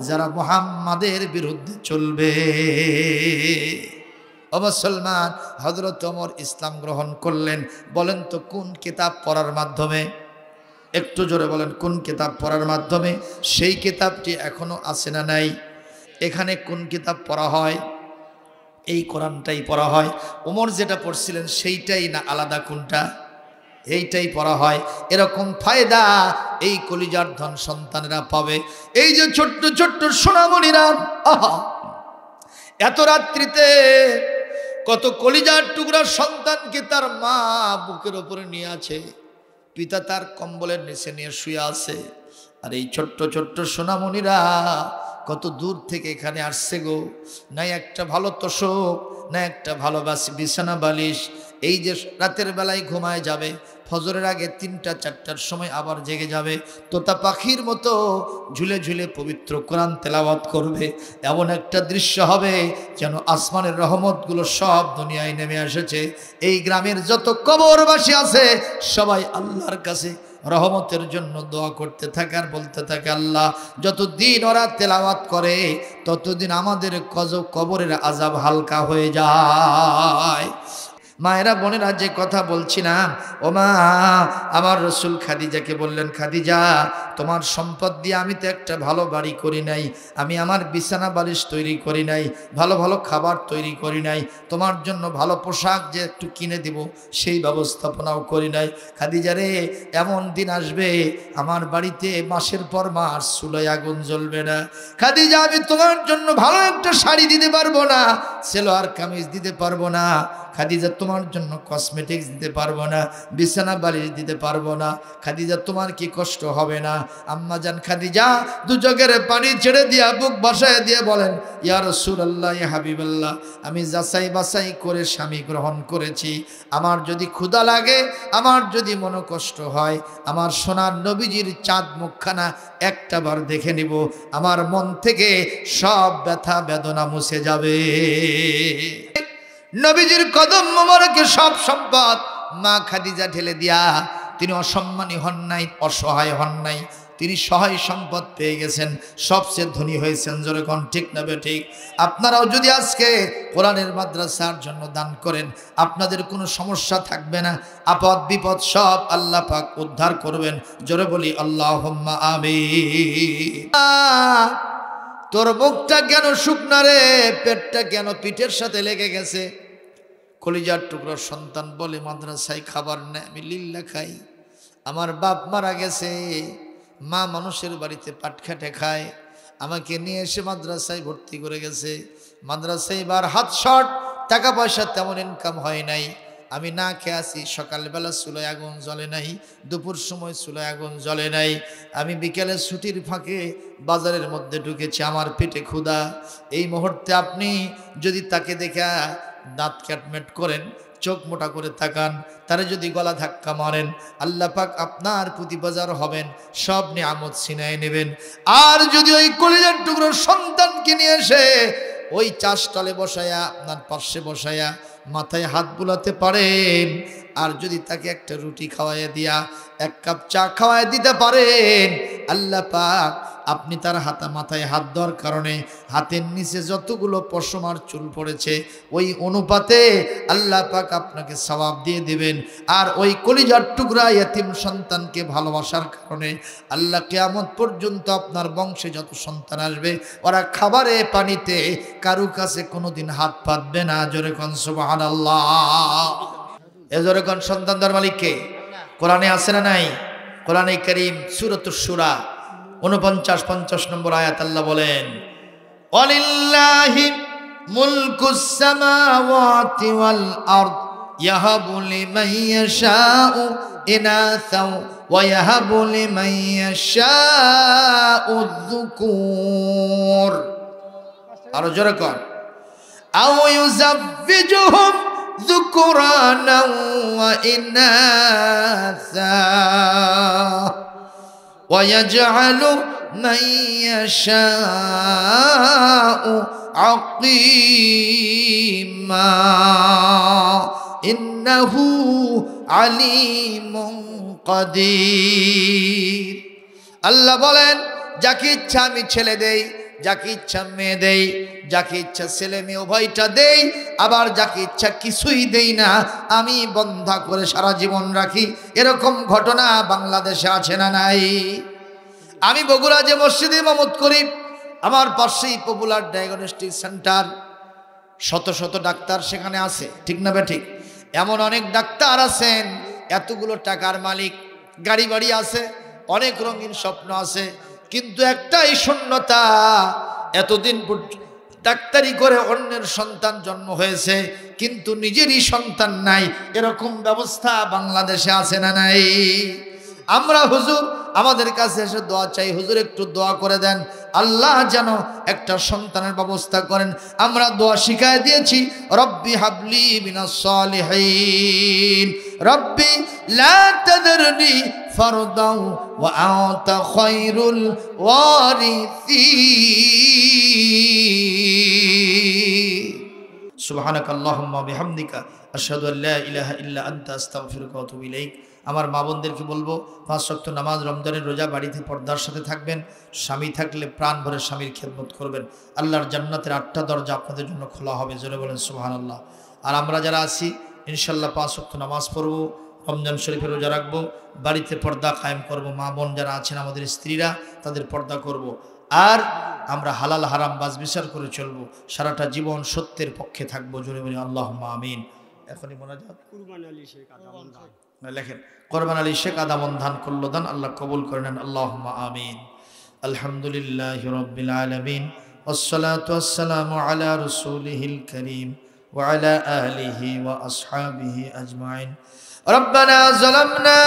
যারা মুহাম্মাদের বিরুদ্ধে চলবে। ও মুসলমান, হযরত ওমর ইসলাম গ্রহণ করলেন। বলেন তো কোন কিতাব পড়ার মাধ্যমে? একটু জোরে বলেন, কোন কিতাব পড়ার মাধ্যমে? সেই কিতাবটি এখনো আছে না নাই? এখানে কোন কিতাব পড়া হয়? এই কোরআনটাই পড়া হয়। ওমর যেটা পড়ছিলেন সেইটাই না আলাদা কোনটা? এইটাই পড়া হয়। এরকম ফায়দা এই কলিজার ধন সন্তানেরা পাবে। এই যে ছোট্ট ছোট্ট সোনামণিরা, আহা, এত রাত্রিতে কত কলিজার টুকরা সন্তানকে তার মা বুকের উপরে নিয়ে আছে, পিতা তার কম্বলের নিচে নিয়ে শুয়ে আছে। আর এই ছোট্ট ছোট্ট সোনামণিরা কত দূর থেকে এখানে আসছে গো। নাই একটা ভালো তোষক, না একটা ভালো বিছানা বালিশ। এই যে রাতের বেলায় ঘুমায় যাবে, ফজরের আগে 3টা 4টার সময় আবার জেগে যাবে, তোতা পাখির মতো ঝুলে ঝুলে পবিত্র কোরআন তেলাওয়াত করবে। এমন একটা দৃশ্য হবে যেন আসমানের রহমতগুলো সব দুনিয়ায় নেমে এসেছে। এই গ্রামের যত কবরবাসী আছে সবাই আল্লাহর কাছে রহমতের জন্য দোয়া করতে থাকে আর বলতে থাকে, আল্লাহ, যতদিন ওরা তেলাওয়াত করে ততদিন আমাদের কবরের আযাব হালকা হয়ে যায়। মায়েরা, বোনেরা, যে কথা বলছিলাম, ও মা, আমার রসুল খাদিজাকে বললেন, খাদিজা, তোমার সম্পদ দিয়ে আমি তো একটা ভালো বাড়ি করি নাই, আমি আমার বিছানা বালিশ তৈরি করি নাই, ভালো ভালো খাবার তৈরি করি নাই, তোমার জন্য ভালো পোশাক যে একটু কিনে দিব সেই ব্যবস্থাপনাও করি নাই। খাদিজা রে, এমন দিন আসবে আমার বাড়িতে মাসের পর মাস চুলায় আগুন জ্বলবে না। খাদিজা, আমি তোমার জন্য ভালো একটা শাড়ি দিতে পারবো না, সেলোয়ার কামিজ দিতে পারবো না। খাদিজা, তোমার জন্য কসমেটিক্স দিতে পারবো না, বিছানা বালিশ দিতে পারবো না। খাদিজা, তোমার কি কষ্ট হবে না? আম্মা জান খাদিজা দু চোখের পানি ছেড়ে দিয়া বুক ভাসায় দিয়ে বলেন, ইয়া রাসূলুল্লাহ, ইয়া হাবিবাল্লাহ, আমি যাচাই বাছাই করে স্বামী গ্রহণ করেছি। আমার যদি ক্ষুধা লাগে, আমার যদি মনে কষ্ট হয়, আমার সোনার নবীজির চাঁদ মুখখানা একটা বার দেখে নিব, আমার মন থেকে সব ব্যথা বেদনা মুছে যাবে। নবীজির কদম মোবারকে সব সম্পদ মা খাদিজা ঢেলে দিয়া তিনি অসম্মানী হন নাই, অসহায় হন নাই, তিনি সহায় সম্পদ পেয়ে গেছেন, সবচেয়ে ধনী হয়েছেন। জোরে কোন ঠিক না বেঠিক? আপনারাও যদি আজকে কোরআনের মাদ্রাসার জন্য দান করেন, আপনাদের কোনো সমস্যা থাকবে না, আপদ বিপদ সব আল্লাহ পাক উদ্ধার করবেন। জোরে বলি আল্লাহুম্মা আমিন। তোর মুখটা কেন শুকনা রে? পেটটা কেন পিঠের সাথে লেগে গেছে? কলিজার টুকরো সন্তান বলে, মাদ্রাসায় খাবার নেই, আমি লিল্লা খাই। আমার বাপ মারা গেছে, মা মানুষের বাড়িতে পাট খেটে খায়, আমাকে নিয়ে এসে মাদ্রাসায় ভর্তি করে গেছে। মাদ্রাসায় এবার হাত শর্ট, টাকা পয়সা তেমন ইনকাম হয় নাই। আমি না খেয়ে আছি, সকালবেলা চুলায় আগুন জ্বলে নাই, দুপুর সময় চুলায় আগুন জ্বলে নাই, আমি বিকেলে ছুটির ফাঁকে বাজারের মধ্যে ঢুকেছি, আমার পেটে ক্ষুধা। এই মুহূর্তে আপনি যদি তাকে দেখা দাঁত কাটমেট করেন, চোখ মোটা করে তাকান, তারে যদি গলা ধাক্কা মারেন, আল্লাহ পাক আপনার প্রতি বাজার হবেন, সব নিয়ামত ছিনায় নেবেন। আর যদি ওই কলিজার টুকরো সন্তানকে নিয়ে এসে ওই চাষতলে বসায়া, আপনার পার্শ্বে বসায়া মাথায় হাত বুলাতে পারেন, আর যদি তাকে একটা রুটি খাওয়াইয়া দিয়া এক কাপ চা খাওয়াই দিতে পারেন, আল্লাহ পাক আপনি তার মাথায় হাত দেওয়ার কারণে হাতের নিচে যতগুলো পশম আর চুল পড়েছে ওই অনুপাতে আল্লাহ পাক আপনাকে সওয়াব দিয়ে দিবেন। আর ওই কলিজার টুকরা ইতিম সন্তানকে ভালোবাসার কারণে আল্লাহ কিয়ামত পর্যন্ত আপনার বংশে যত সন্তান আসবে ওরা খাবারে পানিতে কারু কাছে কোনোদিন হাত পাতবে না। জোরে কোন সুবহানাল্লাহ। এ জোরে কোন সন্তান দেওয়ার মালিক কে? কোরআনে আছে না নাই? কোরআনে কারীম সূরাতুশ শূরা 49-50 নম্বর আয়াত আল্লাহ বলেন, ওয়ালিল্লাহি মুলকুস সামাওয়াতি ওয়াল আরদ ইয়াহাবু লিমান ইয়াশাউ ইনাসাও ওয়া ইয়াহাবু লিমান ইয়াশাউ যুকুর। আর জোরে কর, আও ইউযাব্বিজুহুম যুকুরানা ওয়া ইনাসা ويجعل من يشاء عقيما إنه عليم قدير। আল্লাহ বলেন, যাকে ইচ্ছা আমি ছেলে দেই, যাকে ইচ্ছা মেয়ে দেই, যাকে ইচ্ছা ছেলে মেয়ে উভয়টা দেই, আবার যাকে ইচ্ছা কিছুই দেই না, আমি বন্ধা করে সারা জীবন রাখি। এরকম ঘটনা বাংলাদেশে আছে না নাই? আমি বগুড়া যে মসজিদে ইমামত করি, আমার পাশেই পপুলার ডায়াগনস্টিক সেন্টার, শত শত ডাক্তার সেখানে আছে, ঠিক না ঠিক? এমন অনেক ডাক্তার আছেন, এতগুলো টাকার মালিক, গাড়ি বাড়ি আছে, অনেক রঙিন স্বপ্ন আছে, কিন্তু একটাই শূন্যতা, এতদিন ডাক্তারি করে অন্যের সন্তান জন্ম হয়েছে কিন্তু নিজেরই সন্তান নাই। এরকম ব্যবস্থা বাংলাদেশে আছে না নাই? আমরা হুজুর আমাদের কাছে এসে দোয়া চাই, হুজুর একটু দোয়া করে দেন, আল্লাহ যেন একটা সন্তানের ব্যবস্থা করেন। আমরা দোয়া শিখায় দিয়েছি, রব্বি হাবলি মিনাস সালিহিন, রব্বি লা তাযরনি ফারদাও ওয়া আনতা খায়রুল ওয়ারিসিন। সুবহানাকাল্লাহুম্মা বিহামদিকা আশহাদু আল্লা ইলাহা ইল্লা আনতা আস্তাগফিরুকা ওয়া আতুবু ইলাইক। আমার মা বোনদেরকে বলবো, 5 ওয়াক্ত নামাজ, রমজানের রোজা, বাড়িতে পর্দার সাথে থাকবেন। স্বামী থাকলে প্রাণ ভরে স্বামীর খেদমত করবেন। আল্লাহর জান্নাতের 8টা দরজা আপনাদের জন্য খোলা হবে, জোরে বলেন সুবহানাল্লাহ। আর আমরা যারা আছি ইনশাল্লাহ 5 ওয়াক্ত নামাজ পড়বো, রমজান শরীফের রোজা রাখবো, বাড়িতে পর্দা কায়েম করব। মা বোন যারা আছেন আমাদের স্ত্রীরা, তাদের পর্দা করব। আর আমরা হালাল হারাম বাজ বিচার করে চলবো, সারাটা জীবন সত্যের পক্ষে থাকবো, জোরে বলি আল্লাহুম্মা আমিন। এখনই মোনাজাত কুরবান আলী শেখ আদামন্ধান লেখেন, কুরবান আলী শেখ আদামন্ধান কল্লদান আল্লাহ কবুল করে নেন, আল্লাহুম্মা আমিন। আলহামদুলিল্লাহি রাব্বিল আলামিন, ওয়াসসালাতু ওয়াসসালামু আলা রাসূলিহিল কারীম ওয়া আলা আলিহি ওয়া আসহাবিহি আজমাইন। রব্বানা যালামনা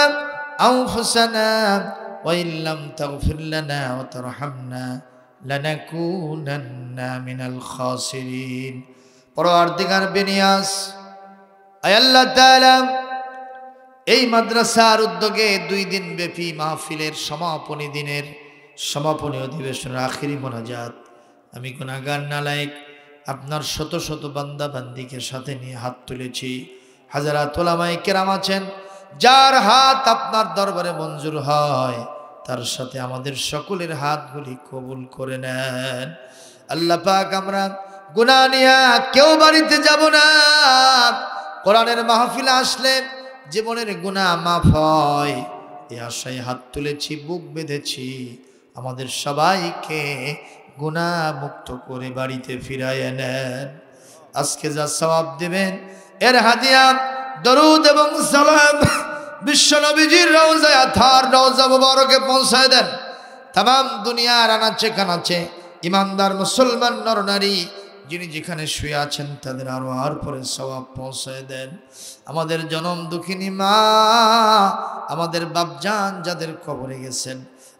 আনফুসানা ওয়া ইল্লাম তাগফির লানা ওয়া তারহামনা লানাকুনান্না মিনাল খাসিরিন। পরওয়ারদিগার বিনিয়াস, আয় আল্লাহ তাআলা, এই মাদ্রাসার উদ্যোগে 2 দিন ব্যাপী মাহফিলের সমাপনী দিনের সমাপনী অধিবেশনের আখিরি মোনাজাত, আমি গুনাহগার নালায়েক আপনার শত শত বান্দা বান্দিকে সাথে নিয়ে হাত তুলেছি। হাজারাত উলামায়ে কেরাম আছেন, যার হাত আপনার দরবারে মঞ্জুর হয় তার সাথে আমাদের সকলের হাতগুলি কবুল করে নেন। আল্লাহ পাক, আমরা গুনাহ নিয়ে কেউ বাড়িতে যাব না। কোরআনের মাহফিলে আসলে জীবনের গুনাহ মাফ হয়, এই আশায় হাত তুলেছি, বুক বেঁধেছি। আমাদের সবাইকে গুনাহ মুক্ত করে বাড়িতে ফিরায় নেন। আজকে যা সওয়াব দেবেন এর হাদিয়া দরুদ এবং সালাম বিশ্বনবীজির রওজায়ে আতহার, রওজা মুবারকে পৌঁছায় দেন। তাম দুনিয়ার আনাচে কানাচে ইমানদার মুসলমান নরনারী যিনি যেখানে শুয়ে আছেন তাদের আরো আর পরে সওয়াব পৌঁছায় দেন। আমাদের জনম দুঃখিনী মা, আমাদের বাপজান যাদের কবরে গেছেন,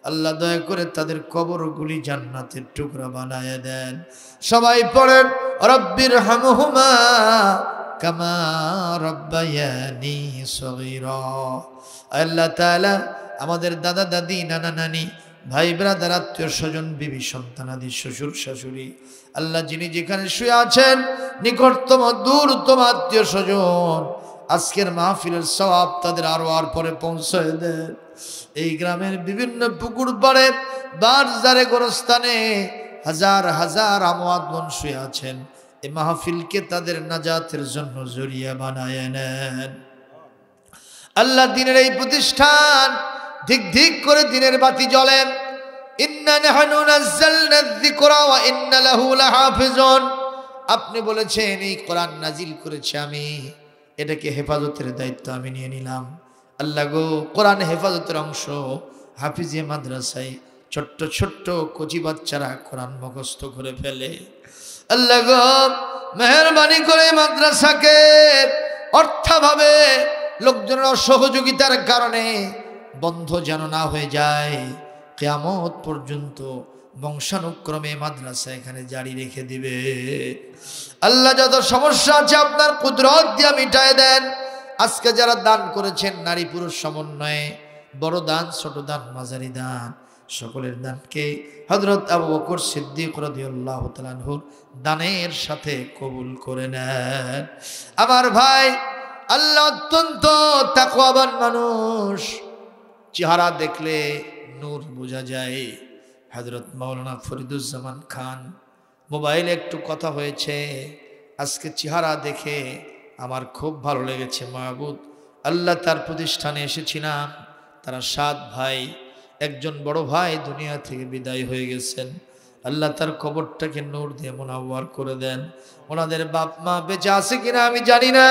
আল্লাহ দয়া করে তাদের কবরগুলি জান্নাতের টুকরা বানায় দেন। সবাই পড়েন রব্বির হামহুমা কামা রব্বায়ানি সগীরা। আল্লাহ তাআলা আমাদের দাদা দাদি, নানা নানি, ভাই ব্রাদার, আত্মীয় স্বজন, বিবি সন্তানাদি, শ্বশুর শাশুড়ি, আল্লাহ যিনি যেখানে শুয়ে আছেন, নিকটতম দূরতম আত্মীয় স্বজন, আজকের মাহফিলের সওয়াব তাদের আরো আর পরে পৌঁছায় দেন। এই গ্রামের বিভিন্ন পুকুর পাড়ে, বাজারে, গোরস্থানে হাজার হাজার আমওয়াত বোন শুয়ে আছেন, এই মাহফিলকে তাদের নাজাতের জন্য জরিয়া বানায় নেন। আল্লাহ দিনের এই প্রতিষ্ঠান ধিক ধিক করে দিনের বাতি জ্বলে। ইন্না নাহনু নাযালনা যিকরা ওয়া ইন্না লাহু লাহাফিজুন। আপনি বলেছেন এই কোরআন নাজিল করেছি আমি, এটাকে হেফাজতের দায়িত্ব আমি নিয়ে নিলাম। আল্লাহ গো, কোরআন হেফাজতের অংশ হাফিজিয়া মাদ্রাসায় ছোট্ট ছোট্ট কচি বাচ্চারা কোরআন মুখস্থ করে ফেলে। আল্লাহ গো, মেহেরবানি করে মাদ্রাসাকে অর্থভাবে লোকজনের সহযোগিতার কারণে বন্ধ যেন না হয়ে যায়, কিয়ামত পর্যন্ত বংশানুক্রমে মাদ্রাসা এখানে জারি রেখে দিবে। আল্লাহ যত সমস্যা আছে আপনার কুদরত দিয়ে মিটায় দেন। আজকে যারা দান করেছেন নারী পুরুষ সমন্বয়ে, বড় দান, ছোট দান, মাঝারি দান, সকলের দানকে হযরত আবু বকর সিদ্দিক রাদিয়াল্লাহু তাআলা আনহুর দানের সাথে কবুল করে নেন। আমার ভাই, আল্লাহ অত্যন্ত তাকওয়াবান মানুষ, চেহারা দেখলে নূর বোঝা যায়। হযরত মাওলানা ফরিদুজ্জামান খান, মোবাইলে একটু কথা হয়েছে, আজকে চেহারা দেখে আমার খুব ভালো লেগেছে। মাহবুব আল্লাহ, তার প্রতিষ্ঠানে এসেছিলাম, তারা 7 ভাই, একজন বড় ভাই দুনিয়া থেকে বিদায় হয়ে গেছেন। আল্লাহ তার কবরটাকে নূর দিয়ে মুনাওয়ার করে দেন। ওনাদের বাপ মা বেঁচে আছে কিনা আমি জানি না,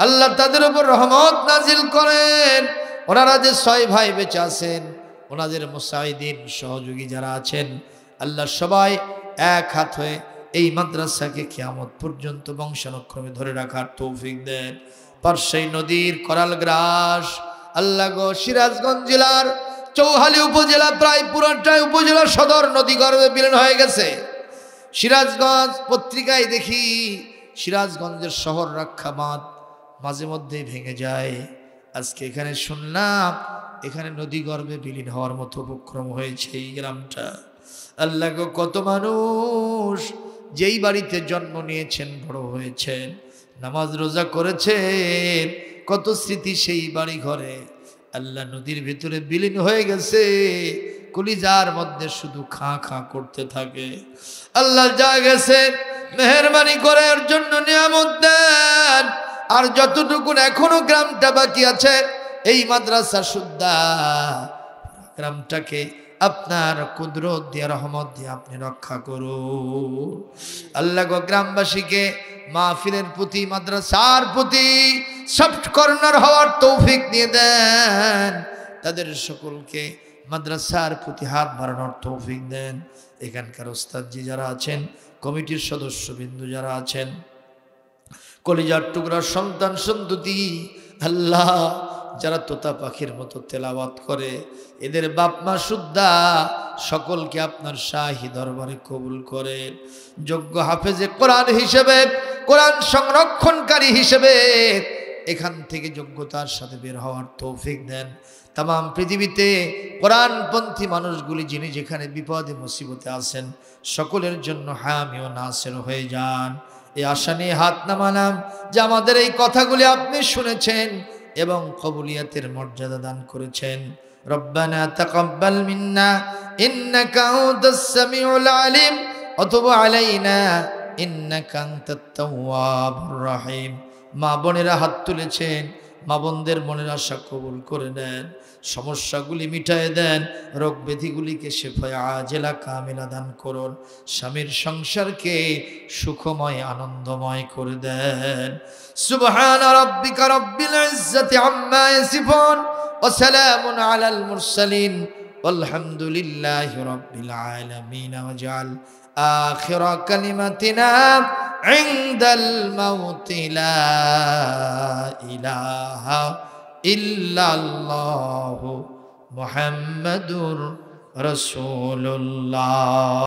আল্লাহ তাদের উপর রহমত নাজিল করেন। ওনারা যে 6 ভাই বেঁচে আছেন, ওনাদের মুসাইদিন সহযোগী যারা আছেন, আল্লাহ সবাই এক হাত হয়ে এই মাদ্রাসাকে কিয়ামত পর্যন্ত বংশানুক্রমে ধরে রাখার তৌফিক দেন। পারশাই নদীর করাল গ্রাস, আল্লাহ গো, সিরাজগঞ্জ জেলার চৌহালি উপজেলা প্রায় পুরাটাই উপজেলা সদর নদীগর্ভে বিলীন হয়ে গেছে। সিরাজগঞ্জ পত্রিকায় দেখি সিরাজগঞ্জের শহর রক্ষা বাঁধ মাঝে মধ্যেই ভেঙে যায়। আজকে এখানে শুনলাম এখানে নদীগর্ভে বিলীন হওয়ার মতো উপক্রম হয়েছে এই গ্রামটা। আল্লাহ গো, কত মানুষ যেই বাড়িতে জন্ম নিয়েছেন, বড় হয়েছেন, নামাজ রোজা করেছেন, কত স্মৃতি সেই বাড়ি ঘরে আল্লাহ নদীর ভিতরে বিলীন হয়ে গেছে। কলিজার মধ্যে শুধু খাঁ খাঁ করতে থাকে। আল্লাহ যা গেছে মেহেরবানি করে এর জন্য নিয়ামত দেন। আর যতটুকু এখনো গ্রামটা বাকি আছে, এই মাদ্রাসা সুদ্ধা গ্রামটাকে আপনার কুদরত দিয়ে, রহমত দিয়ে আপনি রক্ষা করুন। আল্লাহ গো, গ্রামবাসীকে মাহফিলের প্রতি, মাদ্রাসার প্রতি সফট কর্নার হওয়ার তৌফিক নিয়ে দেন। তাদের সকলকে মাদ্রাসার প্রতি হাত বাড়ানোর তৌফিক দেন। এখানকার ওস্তাদজি যারা আছেন, কমিটির সদস্যবৃন্দু যারা আছেন, কলিজার টুকরা সন্তান সন্ততি, আল্লাহ যারা তোতা পাখির মতো তেলাওয়াত করে, এদের বাপ মা সুদ্ধা সকলকে আপনার শাহী দরবারে কবুল করেন। যোগ্য হাফেজে কোরআন হিসেবে, কোরআন সংরক্ষণকারী হিসেবে এখান থেকে যোগ্যতার সাথে বের হওয়ার তৌফিক দেন। তামাম পৃথিবীতে কোরআনপন্থী মানুষগুলি যিনি যেখানে বিপদে মুসিবতে আছেন, সকলের জন্য হামি ও নাসির হয়ে যান। এই আশা নিয়ে হাত নামালাম যে আমাদের এই কথাগুলি আপনি শুনেছেন এবং কবুলিয়াতের মর্যাদা দান করেছেন। রব্বানা তাকাব্বাল মিন্না ইন্নাকা আনতাস সামিউল আলিম ওয়া তুব আলাইনা ইন্নাকা আনতাত তাওয়াবুর রহিম। মা বোনেরা হাত তুলেছেন, মা বোনদের মনের আশা কবুল করে নেন, সমস্যাগুলি মিটায় দেন, রোগ ব্যাধিগুলিকে শেফায়ে আজেলা কামিলা দান করুন, স্বামীর সংসারকে সুখময় আনন্দময় করে দেন। সুবহানা রাব্বিকা রাব্বিল ইজ্জাতি আম্মা ইয়াসিফুন ওয়া সালামুন আলাল মুরসালিন ওয়ালহামদুলিল্লাহি রাব্বিল আলামিন। ওয়াজআল আখিরা কালিমাতিনা ইনদাল মাউতি লা ইলাহা ইল্লাল্লাহু মুহাম্মাদুর রাসূলুল্লাহ।